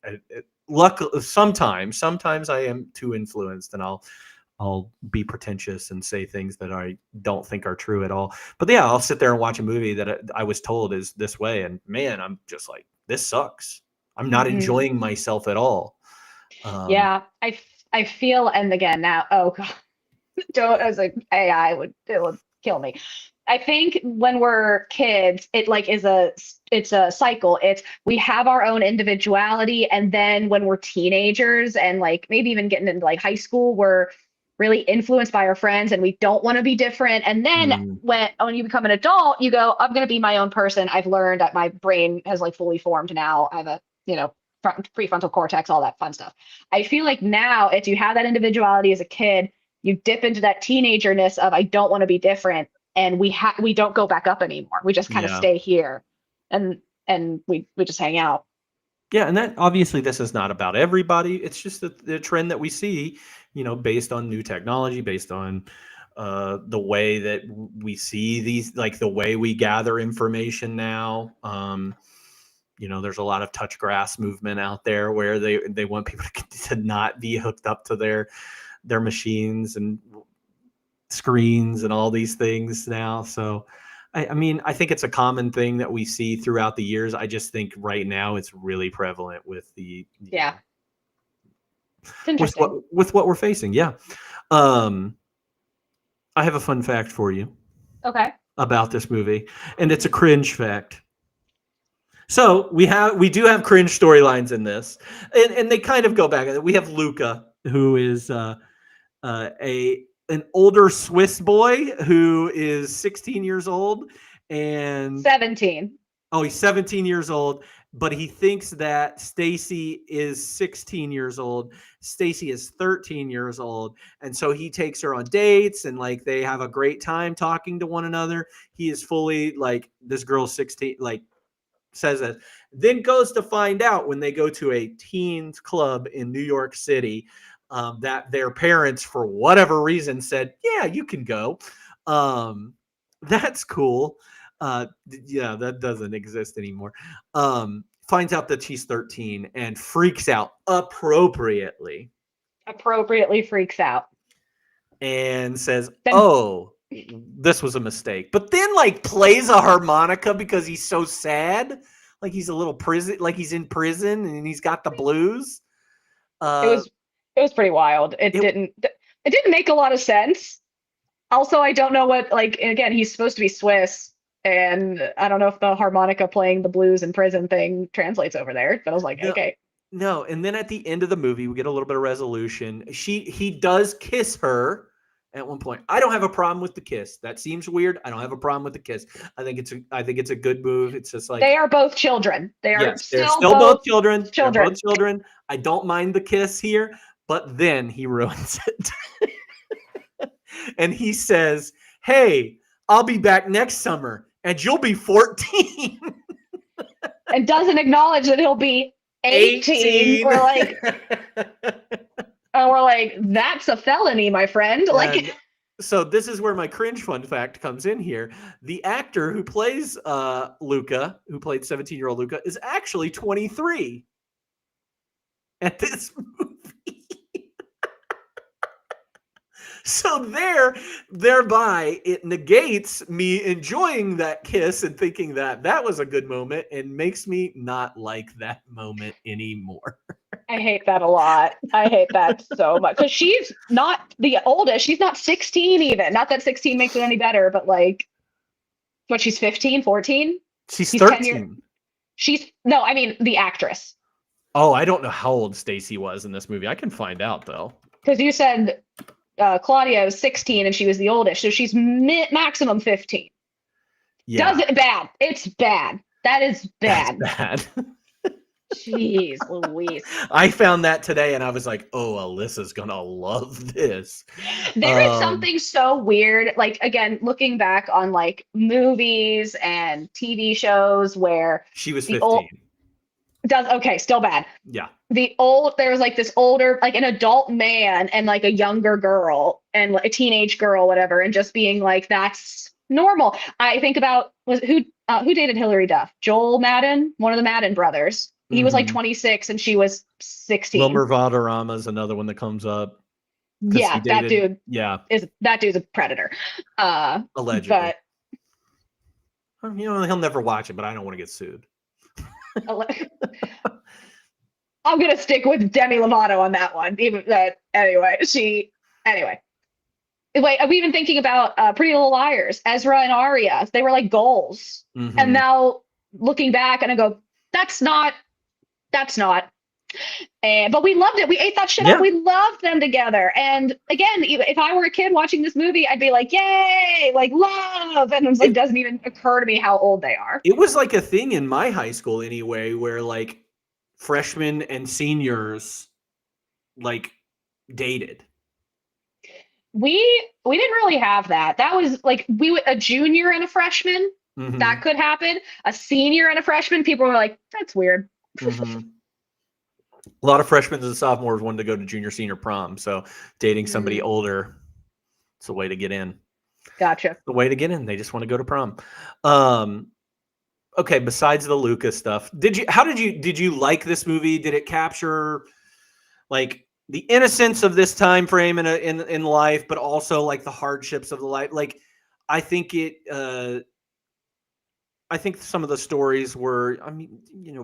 luckily sometimes I am too influenced and I'll be pretentious and say things that I don't think are true at all. But yeah, I'll sit there and watch a movie that I was told is this way. And man, I'm just like, this sucks. I'm not Mhm. enjoying myself at all. Yeah. I feel, and again now, oh god, don't, I was like AI it would kill me. I think when we're kids, it like it's a cycle. It's we have our own individuality, and then when we're teenagers and like maybe even getting into like high school, we're really influenced by our friends and we don't want to be different. And then Mm, when you become an adult, you go, I'm gonna be my own person. I've learned that my brain has like fully formed now. I have a, prefrontal cortex, all that fun stuff. I feel like now if you have that individuality as a kid, you dip into that teenagerness of I don't want to be different, and we don't go back up anymore. We just kind of yeah. stay here, and we just hang out. Yeah. And that obviously this is not about everybody. It's just the trend that we see, based on new technology, based on the way that we see these, like the way we gather information now. There's a lot of touch grass movement out there where they want people to not be hooked up to their machines and screens and all these things now. So, I mean, I think it's a common thing that we see throughout the years. I just think right now it's really prevalent with Yeah, it's with interesting. what we're facing. Yeah. Um, I have a fun fact for you Okay. about this movie, and it's a cringe fact. So we do have cringe storylines in this, and they kind of go back. We have Luca, who is a an older Swiss boy who is 16 years old, and 17. oh, he's 17 years old, but he thinks that Stacy is 16 years old. Stacy is 13 years old, and so he takes her on dates, and like they have a great time talking to one another. He is fully like this girl's 16, like says that, then goes to find out when they go to a teens club in New York City that their parents, for whatever reason, said, yeah, you can go. That's cool. Yeah, that doesn't exist anymore. Finds out that she's 13 and freaks out appropriately Appropriately freaks out. and says, Then oh, this was a mistake. But then like plays a harmonica because he's so sad. Like he's a little prison, like he's in prison and he's got the blues. it Uh was it was pretty wild. it It didn't make a lot of sense. Also, I don't know what, like, again, he's supposed to be Swiss, and I don't know if the harmonica playing the blues in prison thing translates over there, but I was like, no, okay. no, and then at the end of the movie, we get a little bit of resolution. He does kiss her at one point. I don't have a problem with the kiss. That seems weird. I don't have a problem with the kiss. I think it's a good move. It's just like They are both children. They are yes, they're still still both children. They're children. both children. I don't mind the kiss here, But then he ruins it. And he says, hey, I'll be back next summer and you'll be 14. And doesn't acknowledge that he'll be 18. We're like, that's a felony, my friend. Like, so this is where my cringe fun fact comes in here. The actor who plays Luca, who played 17-year-old Luca, is actually 23 at this movie. So thereby it negates me enjoying that kiss and thinking that that was a good moment and makes me not like that moment anymore. I hate that a lot. I hate that so much because she's not the oldest. She's not 16 even. Not that 16 makes it any better, but like, what, she's 15, 14? She's He's 13. No, I mean the actress. Oh, I don't know how old Stacy was in this movie. I can find out though. Because you said Claudia was 16 and she was the oldest, so she's maximum 15. Yeah. Does it bad? It's bad. That is bad. That's bad. Jeez Louise. I found that today and I was like, oh, Alyssa's gonna love this. There is something so weird. Like, again, looking back on like movies and TV shows where she was 15. Still bad. Yeah. There was like this older, like an adult man and like a younger girl and a teenage girl, whatever, and just being like, that's normal. I think about who dated Hillary Duff? Joel Madden, one of the Madden brothers. He was like 26 and she was 16. Wilmer Valderrama is another one that comes up. Yeah, that dude. Yeah, that dude's a predator. Allegedly. But he'll never watch it, but I don't want to get sued. I'm gonna stick with Demi Lovato on that one. Even that anyway. Wait, I'm even thinking about Pretty Little Liars. Ezra and Arya. They were like goals, and now looking back, and I go, that's not. But we loved it. We ate that shit up. We loved them together. And again, if I were a kid watching this movie, I'd be like, yay, like love. And it doesn't even occur to me how old they are. It was like a thing in my high school anyway, where like freshmen and seniors like dated. We didn't really have that. That was like a junior and a freshman. That could happen. A senior and a freshman, people were like, that's weird. A lot of freshmen and sophomores wanted to go to junior senior prom, so dating somebody older, it's a way to get in. Gotcha. The way to get in. They just want to go to prom. Okay, besides the Lucas stuff, did you like this movie? Did it capture like the innocence of this time frame in life, but also like the hardships of the life? Like, I think some of the stories were,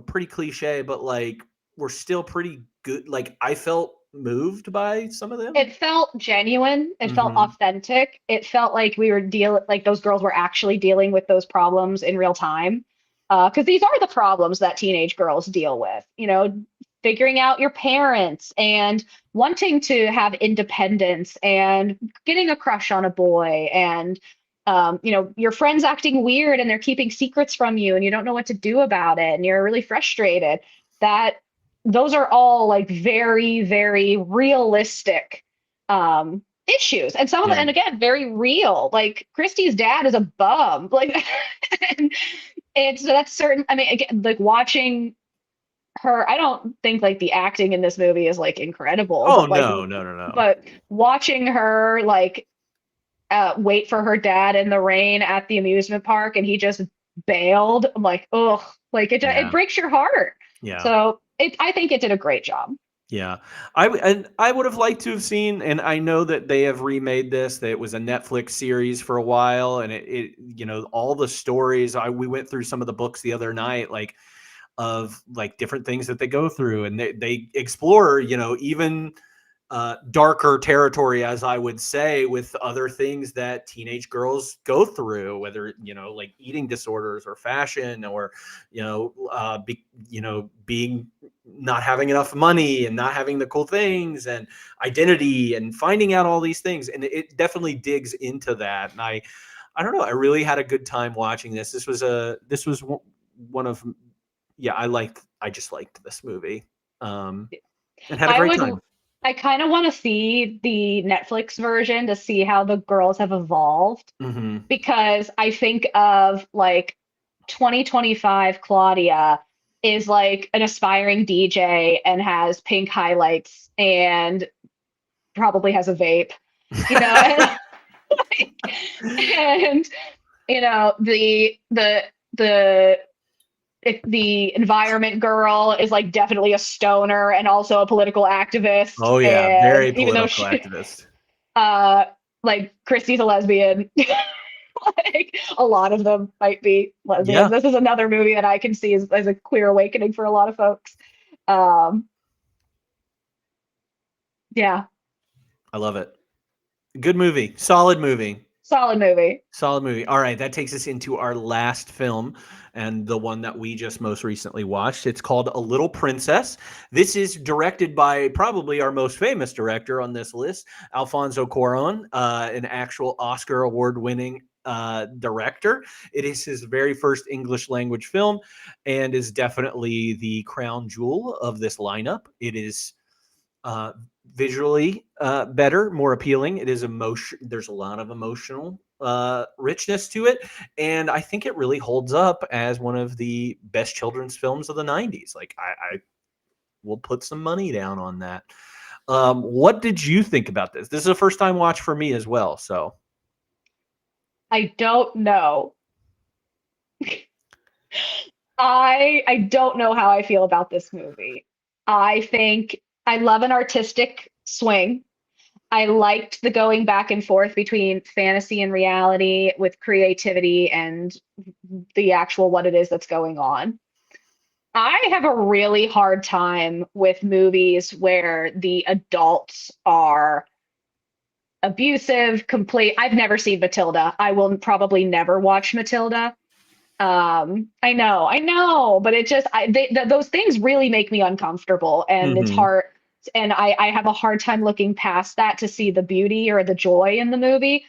pretty cliche, but like were still pretty good. Like, I felt moved by some of them. It felt genuine. It felt authentic. It felt like we were like those girls were actually dealing with those problems in real time. Because these are the problems that teenage girls deal with, figuring out your parents and wanting to have independence and getting a crush on a boy and, your friends acting weird and they're keeping secrets from you and you don't know what to do about it and you're really frustrated. Those are all like very, very realistic issues. And some of them, and again, very real. Like Christy's dad is a bum. Like, that's certain. I mean, again, like watching her, I don't think like the acting in this movie is like incredible. Oh, but, no. But watching her like wait for her dad in the rain at the amusement park and he just bailed. I'm like, ugh, like it breaks your heart. Yeah. So I think it did a great job. Yeah, I would have liked to have seen, and I know that they have remade this. That it was a Netflix series for a while, and it all the stories. We went through some of the books the other night, like of like different things that they go through, and they explore, even darker territory, as I would say, with other things that teenage girls go through, whether like eating disorders or fashion or being not having enough money and not having the cool things and identity and finding out all these things. And it definitely digs into that. And I don't know, I really had a good time watching this. This was one of I just liked this movie and had a great time. I kind of want to see the Netflix version to see how the girls have evolved Mm-hmm. because I think of like 2025 Claudia is like an aspiring DJ and has pink highlights and probably has a vape, you know, and and you know the the environment girl is like definitely a stoner and also a political activist. Oh yeah, And very even though political she, activist. like Christy's a lesbian, like a lot of them might be lesbians. Yeah, This is another movie that I can see as a queer awakening for a lot of folks. Um, yeah, I love it. Good movie, solid movie. solid movie. Solid movie. All right, that takes us into our last film and the one that we just most recently watched. It's called A Little Princess. This is directed by probably our most famous director on this list, Alfonso Cuarón, an actual Oscar award-winning director. It is his very first English language film and is definitely the crown jewel of this lineup. It is uh, visually better, more appealing. It is emotion. There's a lot of emotional richness to it, and I think it really holds up as one of the best children's films of the '90s. Like I will put some money down on that. What did you think about this? This is a first time watch for me as well. So I don't know. I don't know how I feel about this movie. I think I love an artistic swing. I liked the going back and forth between fantasy and reality with creativity and the actual what it is that's going on. I have a really hard time with movies where the adults are abusive, complete. I've never seen Matilda. I will probably never watch Matilda. I know, but it just those things really make me uncomfortable, and it's Mhm. hard. And I have a hard time looking past that to see the beauty or the joy in the movie.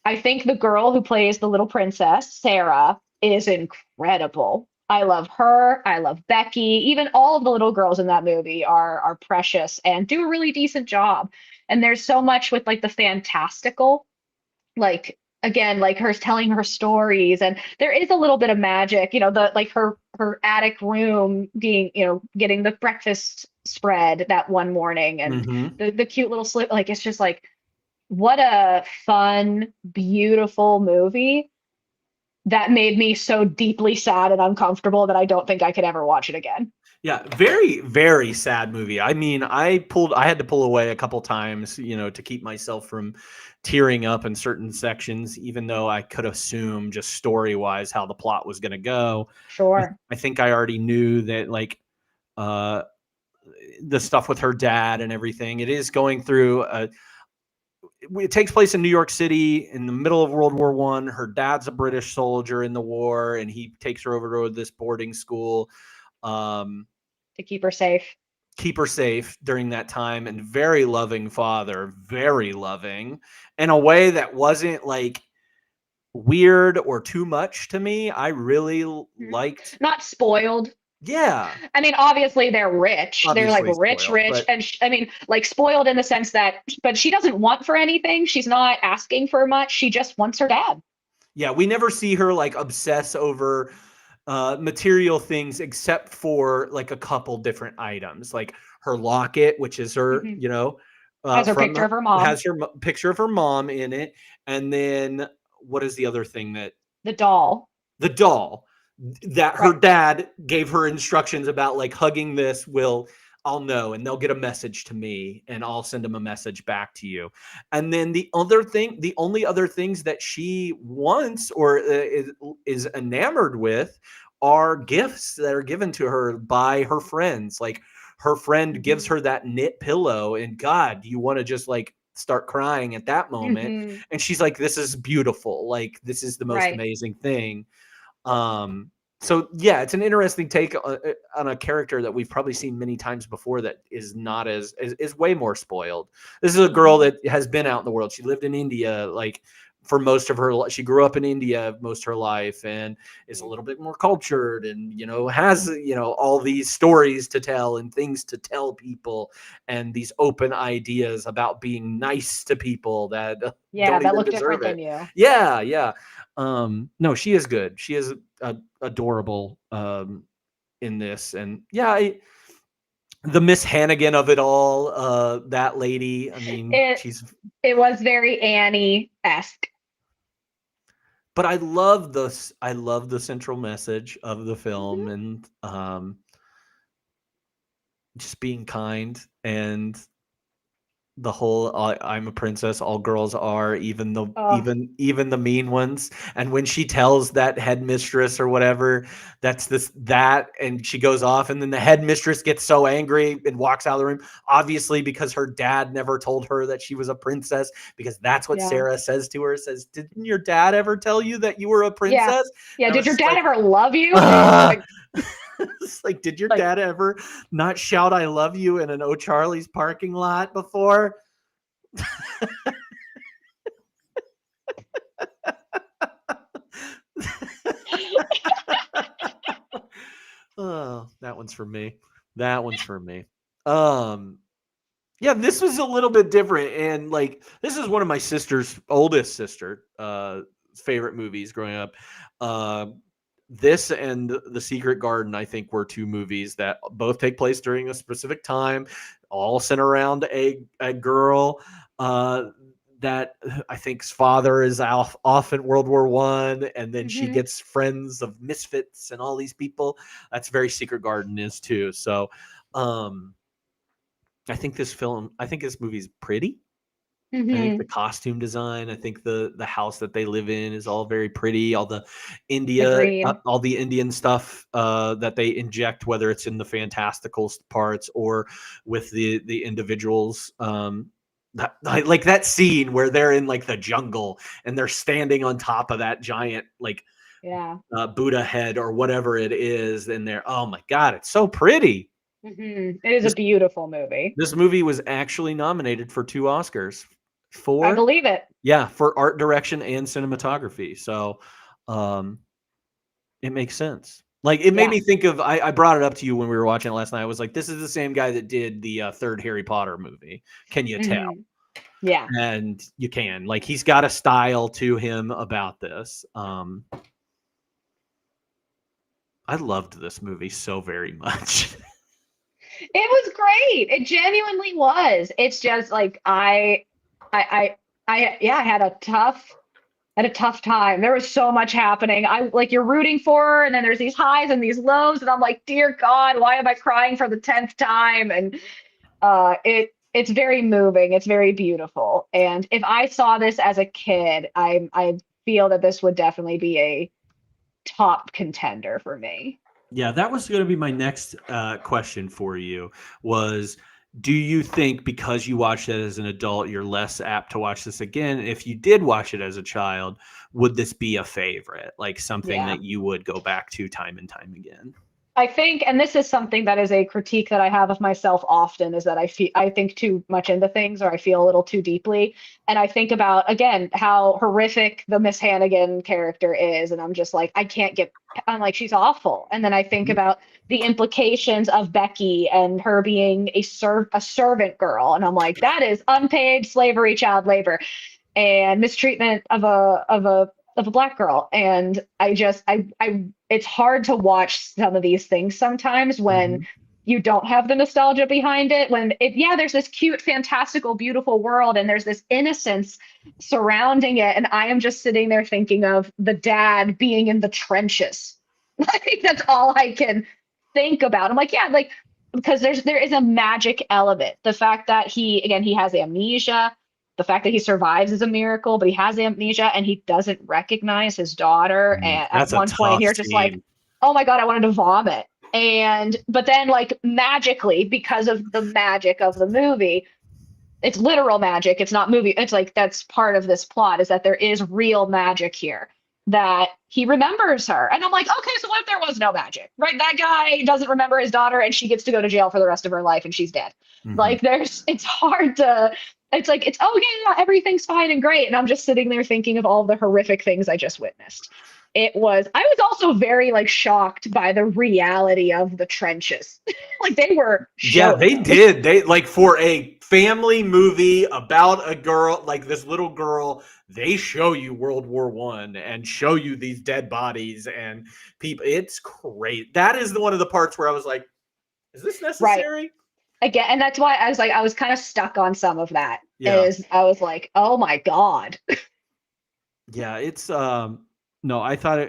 I think the girl who plays the little princess, Sarah, is incredible. I love her. I love Becky. Even all of the little girls in that movie are precious and do a really decent job. And there's so much with like the fantastical, like again, like her telling her stories, and there is a little bit of magic, you know, the like her attic room being, you know, getting the breakfast spread that one morning, and Mhm. the cute little slip, like it's just like what a fun, beautiful movie that made me so deeply sad and uncomfortable that I don't think I could ever watch it again. Yeah, very, very sad movie. I mean, I had to pull away a couple times, you know, to keep myself from tearing up in certain sections, even though I could assume just story wise how the plot was going to go. Sure. I think I already knew that, like, uh, the stuff with her dad and everything. It is going through it takes place in New York City in the middle of World War One. Her dad's a British soldier in the war, and he takes her over to this boarding school. Um, To keep her safe. keep her safe during that time, and very loving father, very loving in a way that wasn't like weird or too much to me. I really Mhm. liked, Not spoiled. yeah, I mean, obviously they're rich. They're like obviously rich, spoiled, rich. but And I mean, like spoiled in the sense that, but she doesn't want for anything. She's not asking for much. She just wants her dad. yeah, we never see her like obsess over material things except for like a couple different items, like her locket, which is her, Mhm. you know, Has her from picture of her mom, has her picture of her mom in it, and then what is the other thing that the doll. the doll that her Right. dad gave her instructions about, like hugging this will I'll know, and they'll get a message to me and I'll send them a message back to you. And then the other thing, the only other things that she wants or is enamored with are gifts that are given to her by her friends. Like her friend gives Mhm. her that knit pillow, and God, you want to just like start crying at that moment. Mhm. And she's like, this is beautiful. Like this is the most Right. amazing thing. Um, so yeah, it's an interesting take on a character that we've probably seen many times before that is not is way more spoiled. This is a girl Mhm. that has been out in the world. She lived in India, like for most of her life. She grew up in India most of her life and is a little bit more cultured and, has, all these stories to tell and things to tell people and these open ideas about being nice to people that don't that even look deserve different than it. you. Yeah. Yeah. No, she is good. She is adorable in this. And yeah, the Miss Hannigan of it all, that lady, I mean, It was very Annie-esque. but I love the central message of the film and just being kind and the whole I'm a princess, all girls are, even the mean ones. And when she tells that headmistress or whatever, and she goes off, and then the headmistress gets so angry and walks out of the room, obviously because her dad never told her that she was a princess, because that's what Sarah says to her, says, didn't your dad ever tell you that you were a princess? Yeah. Did your dad ever love you? It's like, did your dad ever not shout "I love you" in an O'Charlie's parking lot before? Oh, that one's for me. Yeah, this was a little bit different, and this is one of my oldest sister favorite movies growing up. This and The Secret Garden, I think, were two movies that both take place during a specific time, all center around a girl that I think's father is off in World War I, and then she gets friends of misfits and all these people. That's very Secret Garden is too. So I think this movie's pretty. I think the costume design, I think the house that they live in is all very pretty. All the Indian stuff that they inject, whether it's in the fantastical parts or with the individuals. Like that scene where they're in the jungle and they're standing on top of that giant Buddha head or whatever it is, and they're, oh my God, it's so pretty. It is a beautiful movie. This movie was actually nominated for 2 Oscars. I believe it. Yeah, for art direction and cinematography. So it makes sense. It made me think of, I brought it up to you when we were watching it last night. I was like, this is the same guy that did the third Harry Potter movie. Can you tell? Yeah. And you can. He's got a style to him about this. I loved this movie so very much. It was great. It genuinely was. It's just I had a tough time. There was so much happening. You're rooting for her, and then there's these highs and these lows, and I'm like, dear God, why am I crying for the 10th time? And it's very moving. It's very beautiful. And if I saw this as a kid, I feel that this would definitely be a top contender for me. Yeah, that was going to be my next question for you was, do you think because you watched it as an adult, you're less apt to watch this again? If you did watch it as a child, would this be a favorite? Something that you would go back to time and time again? I think, and this is something that is a critique that I have of myself often, is that I think too much into things, or I feel a little too deeply. And I think about, again, how horrific the Miss Hannigan character is. And I'm just like, I'm like, she's awful. And then I think about the implications of Becky and her being a servant girl. And I'm like, that is unpaid slavery, child labor, and mistreatment of a Black girl. And it's hard to watch some of these things sometimes when you don't have the nostalgia behind it. There's this cute, fantastical, beautiful world, and there's this innocence surrounding it. And I am just sitting there thinking of the dad being in the trenches. I think that's all I can think about. I'm like, because there is a magic element. The fact that he has amnesia. The fact that he survives is a miracle, but he has amnesia and he doesn't recognize his daughter. And at one point, you're just like, oh my God, I wanted to vomit. But then magically, because of the magic of the movie, it's literal magic. It's not movie. It's that's part of this plot, is that there is real magic here, that he remembers her. And I'm like, okay, so what if there was no magic, right? That guy doesn't remember his daughter and she gets to go to jail for the rest of her life and she's dead. It's hard to It's like, it's, oh yeah, everything's fine and great. And I'm just sitting there thinking of all the horrific things I just witnessed. I was also very like shocked by the reality of the trenches. Like they were Yeah, showing they them. did. They like for a family movie about a girl, like this little girl, they show you World War One and show you these dead bodies and people. It's great. That is one of the parts where I was like, is this Right. necessary? Again, and that's why I was kind of stuck on some of that. Yeah. Is I was like, oh my God. Yeah, it's no, I thought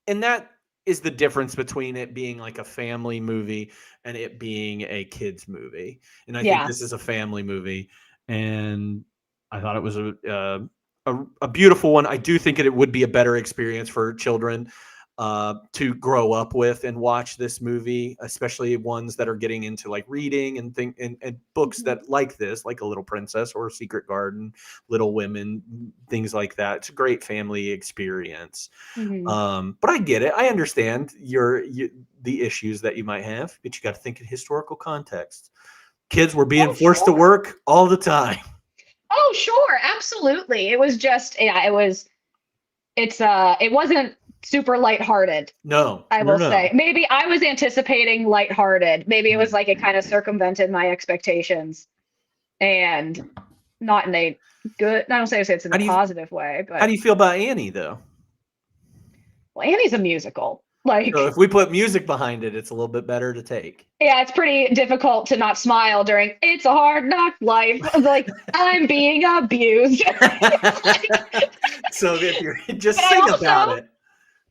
and that is the difference between it being like a family movie and it being a kids movie. And I think Yeah. this is a family movie, and I thought it was a beautiful one. I do think it would be a better experience for children to grow up with and watch this movie, especially ones that are getting into like reading and books that like this, like A Little Princess or Secret Garden, Little Women, things like that. It's a great family experience. Mhm. But I get it. I understand the issues that you might have, but you got to think in historical context. Kids were being Oh, forced to sure. work all the time. Oh, sure. Absolutely. It was just, yeah, it wasn't super lighthearted. No, I no, will say. no. Maybe I was anticipating lighthearted. Maybe it was Mhm. like it kind of circumvented my expectations and not in a good, I don't say it's in How a do you positive way, how but do you feel about Annie though? well, Annie's a musical. So Like, if we put music behind it, it's a little bit better to take. yeah, it's pretty difficult to not smile during It's a Hard Knock Life. I'm like, I'm being abused. So if you're But just sing about it.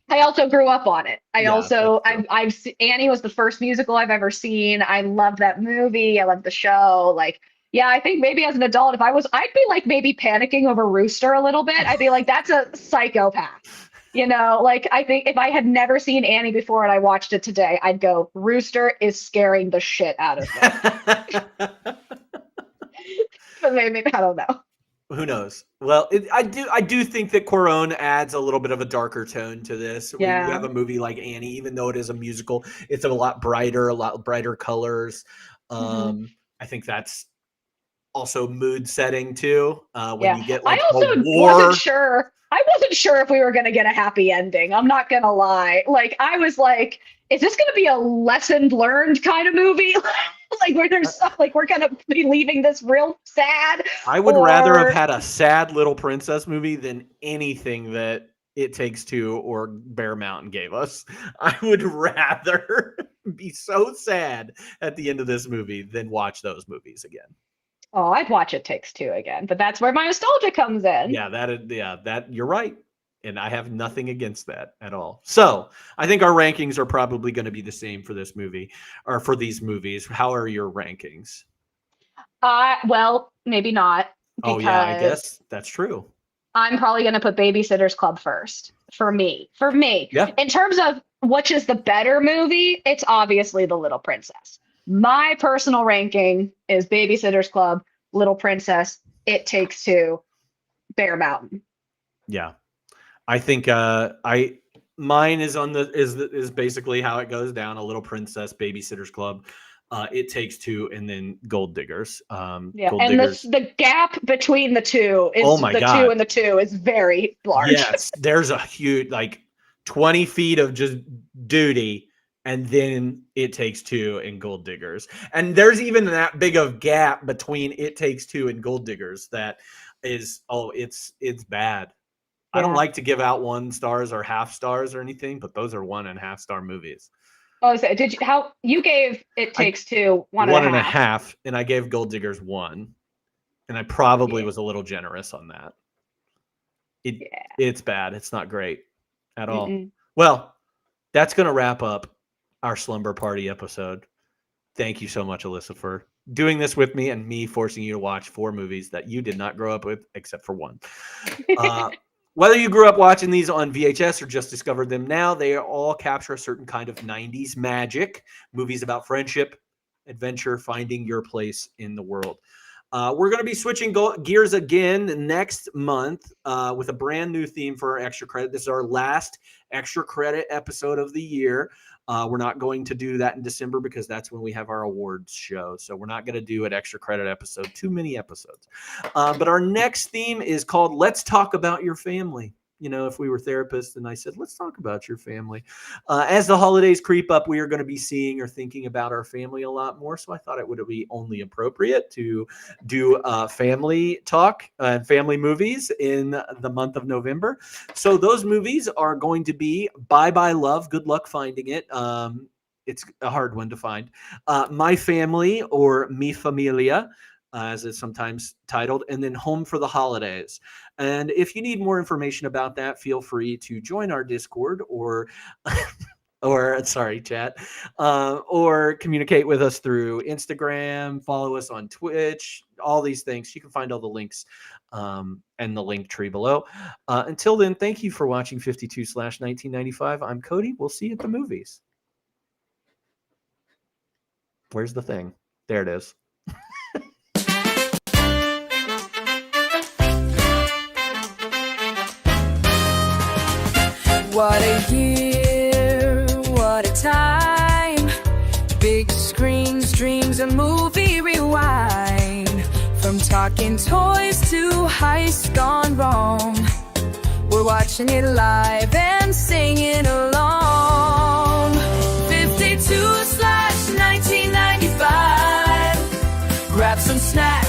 I also grew up on it. Yeah, that's true. Annie was the first musical I've ever seen. I loved that movie. I loved the show. Like, yeah, I think maybe as an adult, I'd be like maybe panicking over Rooster a little bit. I'd be like, that's a psychopath. You know, like I think if I had never seen Annie before and I watched it today, I'd go, Rooster is scaring the shit out of me. But maybe, I don't know. Who knows? Well, I do think that Quaron adds a little bit of a darker tone to this. When you have Yeah. a movie like Annie, even though it is a musical, it's a lot brighter colors. Mhm. I think that's also mood setting too. When Yeah. you get I like a also wasn't war. sure. I wasn't sure if we were going to get a happy ending. I'm not going to lie. Like, I was like, is this going to be a lesson learned kind of movie? Like, where there's stuff like we're going to be leaving this real sad? I would rather have Or, had a sad little princess movie than anything that It Takes Two or Bear Mountain gave us. I would rather be so sad at the end of this movie than watch those movies again. oh, I'd watch It Takes Two again. But that's where my nostalgia comes in. Yeah, that you're right. And I have nothing against that at all. So I think our rankings are probably going to be the same for this movie or for these movies. How are your rankings? Well, maybe not Oh yeah, I because guess that's true. I'm probably going to put Babysitter's Club first for me. For me, Yeah. in terms of which is the better movie, it's obviously The Little Princess. My personal ranking is Babysitter's Club, Little Princess, It Takes Two, Bear Mountain. Yeah. I think mine is on the is basically how it goes down: A Little Princess, Babysitter's Club, It Takes Two, and then Gold Diggers. Yeah, Gold and Diggers. the gap between the two is Oh my the God. two and the two is very large. Yes, there's a huge 20 feet of just duty, and then It Takes Two and Gold Diggers. And there's even that big of gap between It Takes Two and Gold Diggers that is it's bad. I don't Yeah. like to give out 1 stars or half stars or anything, but those are 1.5 star movies. Oh, so how you gave It Takes Two one and a half. 1.5, and I gave Gold Diggers 1, and I probably was a little generous on that. It's bad. It's not great at all. Mm-mm. Well, that's going to wrap up our Slumber Party episode. Thank you so much, Alyssa, for doing this with me and me forcing you to watch 4 movies that you did not grow up with, except for one. Whether you grew up watching these on VHS or just discovered them now, they all capture a certain kind of 90s magic. Movies about friendship, adventure, finding your place in the world. We're going to be switching gears again next month with a brand new theme for our extra credit. This is our last extra credit episode of the year. We're not going to do that in December because that's when we have our awards show. So we're not going to do an extra credit episode, too many episodes. But our next theme is called Let's Talk About Your Family. You know, if we were therapists and I said, let's talk about your family. As the holidays creep up, we are going to be seeing or thinking about our family a lot more. So I thought it would be only appropriate to do family talk and family movies in the month of November. So those movies are going to be Bye Bye Love. Good luck finding it. It's a hard one to find. My Family, or Mi Familia, as it's sometimes titled, and then Home for the Holidays. And if you need more information about that, feel free to join our Discord or chat, or communicate with us through Instagram, follow us on Twitch, all these things. You can find all the links and the link tree below. Until then, thank you for watching 52/1995. I'm Cody. We'll see you at the movies. Where's the thing? There it is. What a year, what a time. Big screens, dreams, a movie rewind. From talking toys to heists gone wrong. We're watching it live and singing along. 52/1995. Grab some snacks.